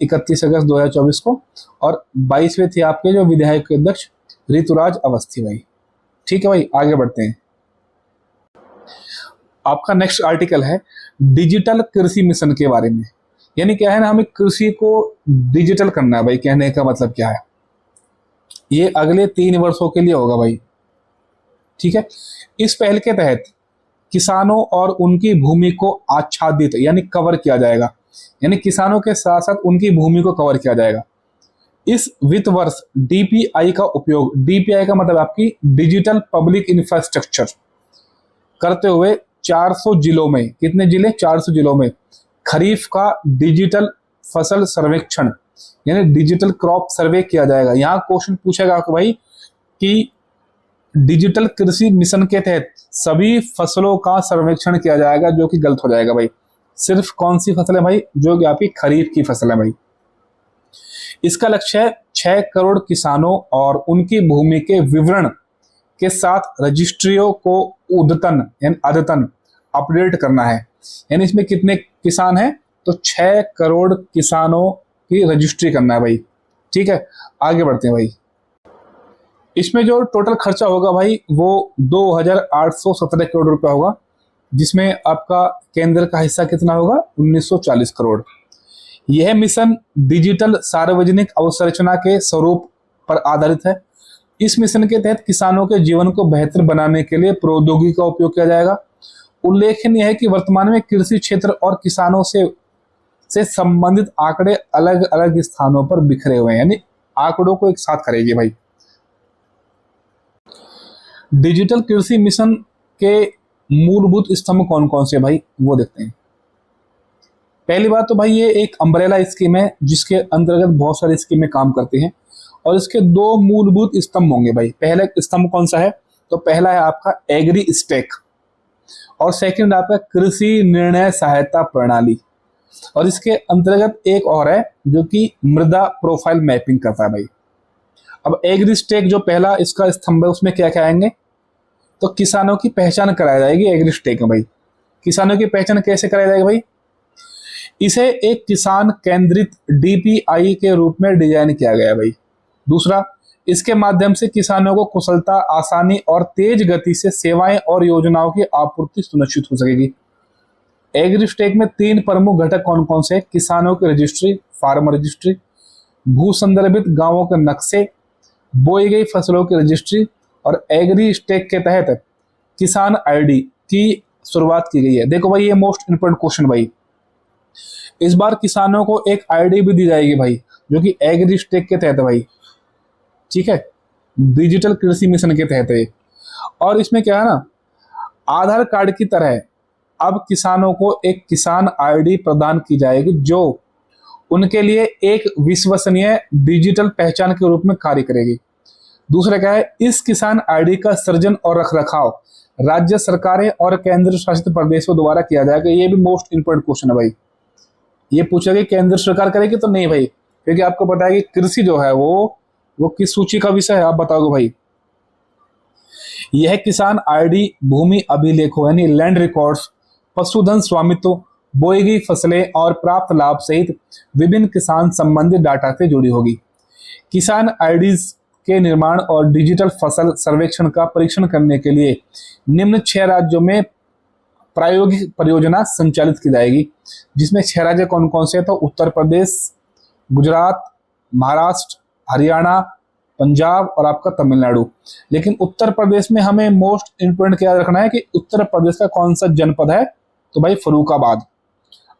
31 अगस्त 2024 को, और 22वें थे आपके जो विधि आयोग के अध्यक्ष ऋतुराज अवस्थी भाई। ठीक है भाई, आगे बढ़ते हैं। आपका नेक्स्ट आर्टिकल है डिजिटल कृषि मिशन के बारे में। यानी क्या है ना, हमें कृषि को डिजिटल करना है भाई। कहने का मतलब क्या है? ये अगले 3 वर्षों के लिए होगा भाई। ठीक है। इस पहल के तहत किसानों और उनकी भूमि को आच्छादित यानी कवर किया जाएगा, यानी किसानों के साथ साथ उनकी भूमि को कवर किया जाएगा। इस वित्त वर्ष डीपीआई का उपयोग, डीपीआई का मतलब आपकी डिजिटल पब्लिक इंफ्रास्ट्रक्चर, करते हुए 400 जिलों में, कितने जिले? 400 जिलों में खरीफ का डिजिटल फसल सर्वेक्षण यानी डिजिटल क्रॉप सर्वे किया जाएगा। यहाँ क्वेश्चन पूछेगा कि भाई कि डिजिटल कृषि मिशन के तहत सभी फसलों का सर्वेक्षण किया जाएगा, जो कि गलत हो जाएगा भाई। सिर्फ कौन सी फसल है भाई? जो कि आपकी खरीफ की फसल है भाई। इसका लक्ष्य है 6 करोड़ किसानों और उनकी भूमि के विवरण के साथ रजिस्ट्रियों को अद्यतन अपडेट करना है। यानी इसमें कितने किसान हैं? तो 6 करोड़ किसानों की रजिस्ट्री करना है भाई। ठीक है, आगे बढ़ते हैं भाई। इसमें जो टोटल खर्चा होगा भाई वो 2817 करोड़ रुपया होगा, जिसमें आपका केंद्र का हिस्सा कितना होगा? 1940 करोड़। यह मिशन डिजिटल सार्वजनिक अवसंरचना के स्वरूप पर आधारित है। इस मिशन के तहत किसानों के जीवन को बेहतर बनाने के लिए प्रौद्योगिकी का उपयोग किया जाएगा। उल्लेखनीय है कि वर्तमान में कृषि क्षेत्र और किसानों से संबंधित आंकड़े अलग अलग स्थानों पर बिखरे हुए हैं, यानी आंकड़ों को एक साथ करेगी भाई। डिजिटल कृषि मिशन के मूलभूत स्तंभ कौन कौन से भाई, वो देखते हैं। पहली बात तो भाई ये एक अम्ब्रेला स्कीम है जिसके अंतर्गत बहुत सारी स्कीमें काम करती हैं, और इसके 2 मूलभूत स्तंभ होंगे भाई। पहला स्तंभ कौन सा है? तो पहला है आपका एग्री स्टेक, और सेकंड आपका कृषि निर्णय सहायता प्रणाली, और इसके अंतर्गत एक और है जो कि मृदा प्रोफाइल मैपिंग करता है भाई। अब एग्री स्टेक जो पहला इसका स्तंभ है उसमें क्या क्या आएंगे? तो किसानों की पहचान कराई जाएगी एग्री स्टेक में भाई। किसानों की पहचान कैसे कराई जाएगी भाई? इसे एक किसान केंद्रित डीपीआई के रूप में डिजाइन किया गया है भाई। दूसरा, इसके माध्यम से किसानों को कुशलता, आसानी और तेज गति से सेवाएं और योजनाओं की आपूर्ति सुनिश्चित हो सकेगी। एग्री स्टेक में 3 प्रमुख घटक कौन कौन से? किसानों की रजिस्ट्री, फार्मर रजिस्ट्री, भू संदर्भित गांवों के नक्शे, बोई गई फसलों की रजिस्ट्री, और एग्री स्टेक के तहत किसान आईडी की शुरुआत की गई है। देखो भाई ये मोस्ट इंपोर्टेंट क्वेश्चन भाई। इस बार किसानों को एक आईडी भी दी जाएगी भाई, जो कि एग्री स्टेक के तहत है भाई। ठीक है, डिजिटल कृषि मिशन के तहत है। और इसमें क्या है ना, आधार कार्ड की तरह अब किसानों को एक किसान आईडी प्रदान की जाएगी, जो उनके लिए एक विश्वसनीय डिजिटल पहचान के रूप में कार्य करेगी। दूसरा क्या है, इस किसान आईडी का सृजन और रखरखाव राज्य सरकारें और केंद्र शासित प्रदेशों द्वारा किया जाएगा। ये भी मोस्ट इंपोर्टेंट क्वेश्चन है भाई। ये पूछा कि केंद्र सरकार करेगी तो नहीं भाई, क्योंकि आपको पता है कि कृषि जो है वो किस सूची का विषय है, आप बताओगे भाई। यह किसान आईडी, भूमि अभिलेखों यानी लैंड रिकॉर्ड्स, पशुधन स्वामित्व, बोई गई फसलें और प्राप्त लाभ सहित विभिन्न किसान संबंधित डाटा से जुड़ी होगी। किसान आईडीज के निर्माण और डिजिटल फसल सर्वेक्षण का परीक्षण करने के लिए निम्न 6 राज्यों में प्रायोगिक परियोजना संचालित की जाएगी, जिसमें 6 राज्य कौन कौन से हैं? तो उत्तर प्रदेश, गुजरात, महाराष्ट्र, हरियाणा, पंजाब और आपका तमिलनाडु। लेकिन उत्तर प्रदेश में हमें मोस्ट इंपोर्टेंट क्या रखना है कि उत्तर प्रदेश का कौन सा जनपद है? तो भाई फर्रुखाबाद।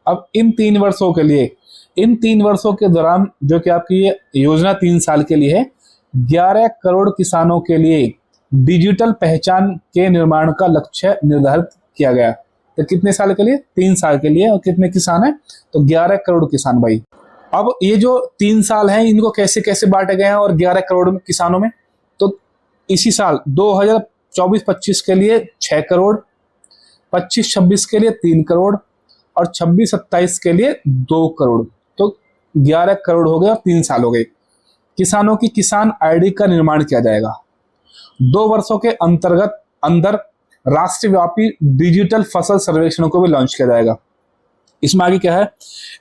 अब इन 3 वर्षों के लिए, इन 3 वर्षों के दौरान जो कि आपकी ये योजना 3 साल के लिए है, 11 करोड़ किसानों के लिए डिजिटल पहचान के निर्माण का लक्ष्य निर्धारित किया गया। तो कितने साल के लिए? 3 साल के लिए। और कितने किसान हैं? तो 11 करोड़ किसान भाई। अब ये जो 3 साल हैं इनको कैसे कैसे बांटे गए हैं और 11 करोड़ किसानों में? तो इसी साल 2024-25 के लिए 6 करोड़, 25-26 के लिए 3 करोड़ और 26-27 के लिए 2 करोड़। तो 11 करोड़ हो गए और 3 साल हो गए। किसानों की किसान आईडी का निर्माण किया जाएगा। 2 वर्षों के अंदर राष्ट्रव्यापी डिजिटल फसल सर्वेक्षण को भी लॉन्च किया जाएगा। इसमें आगे क्या है?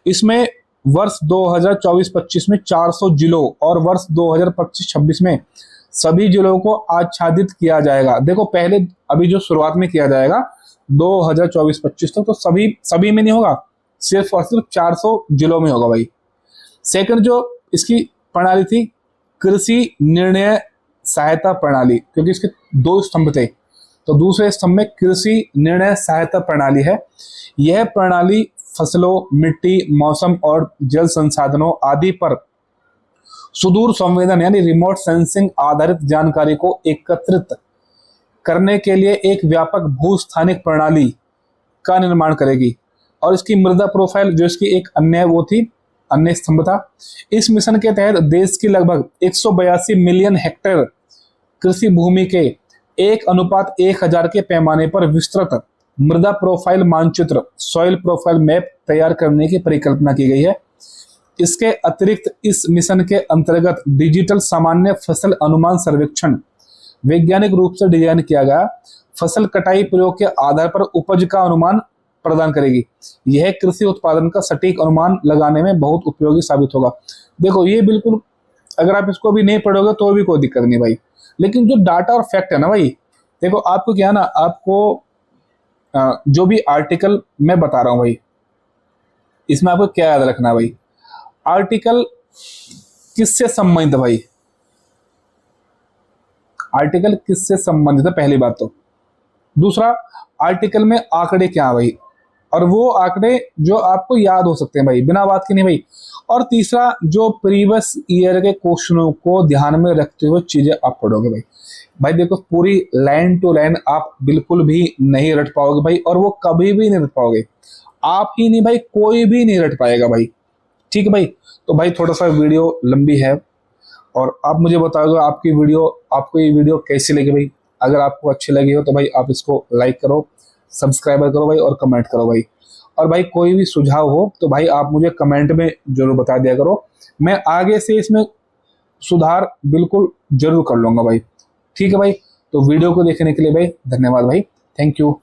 इसमें वर्ष 2024-25 में 400 जिलों और वर्ष 2025-26 में सभी जिलों को आच्छादित किया जाएगा। देखो पहले अभी जो शुरुआत में किया जाएगा 2024-25 तक, तो सभी में नहीं होगा, सिर्फ और सिर्फ 400 जिलों में होगा भाई। सेकंड जो इसकी प्रणाली थी, कृषि निर्णय सहायता प्रणाली, क्योंकि इसके 2 स्तंभ थे, तो दूसरे स्तंभ में कृषि निर्णय सहायता प्रणाली है। यह प्रणाली फसलों, मिट्टी, मौसम और जल संसाधनों आदि पर सुदूर संवेदन यानी रिमोट सेंसिंग आधारित जानकारी को एकत्रित करने के लिए एक व्यापक भूस्थानिक प्रणाली का निर्माण करेगी। और इसकी मृदा प्रोफाइल जो इसकी एक अन्य स्तंभ था। इस मिशन के तहत देश की लगभग 182 मिलियन हेक्टेयर कृषि भूमि के 1:1000 के पैमाने पर विस्तृत मृदा प्रोफाइल मानचित्र, सॉइल प्रोफाइल मैप तैयार करने की परिकल्पना की गई है। इसके अतिरिक्त इस मिशन के अंतर्गत डिजिटल सामान्य फसल अनुमान सर्वेक्षण वैज्ञानिक रूप से डिजाइन किया गया फसल कटाई प्रयोग के आधार पर उपज का अनुमान प्रदान करेगी। यह कृषि उत्पादन का सटीक अनुमान लगाने में बहुत उपयोगी साबित होगा। देखो ये बिल्कुल, अगर आप इसको भी नहीं पढ़ोगे तो भी कोई दिक्कत नहीं भाई, लेकिन जो डाटा और फैक्ट है ना भाई, देखो आपको क्या ना, आपको जो भी आर्टिकल मैं बता रहा हूं भाई, इसमें आपको क्या याद रखना है भाई? आर्टिकल किससे संबंधित है भाई? आर्टिकल किससे संबंधित है, पहली बात तो। दूसरा, आर्टिकल में आंकड़े क्या है भाई, और वो आंकड़े जो आपको याद हो सकते हैं भाई, बिना बात के नहीं भाई। और तीसरा, जो प्रीवियस ईयर के क्वेश्चनों को ध्यान में रखते हुए चीजें आप पढ़ोगे भाई। भाई देखो पूरी लाइन टू लाइन आप बिल्कुल भी नहीं रट पाओगे भाई, और वो कभी भी नहीं रट पाओगे। आप ही नहीं भाई, कोई भी नहीं रट पाएगा भाई। ठीक है भाई। तो भाई थोड़ा सा वीडियो लंबी है और आप मुझे बताओगे आपको ये वीडियो कैसी लगी भाई। अगर आपको अच्छी लगी हो तो भाई आप इसको लाइक करो, सब्सक्राइब करो भाई और कमेंट करो भाई। और भाई कोई भी सुझाव हो तो भाई आप मुझे कमेंट में जरूर बता दिया करो, मैं आगे से इसमें सुधार बिल्कुल जरूर कर लूंगा भाई। ठीक है भाई। तो वीडियो को देखने के लिए भाई धन्यवाद भाई, थैंक यू।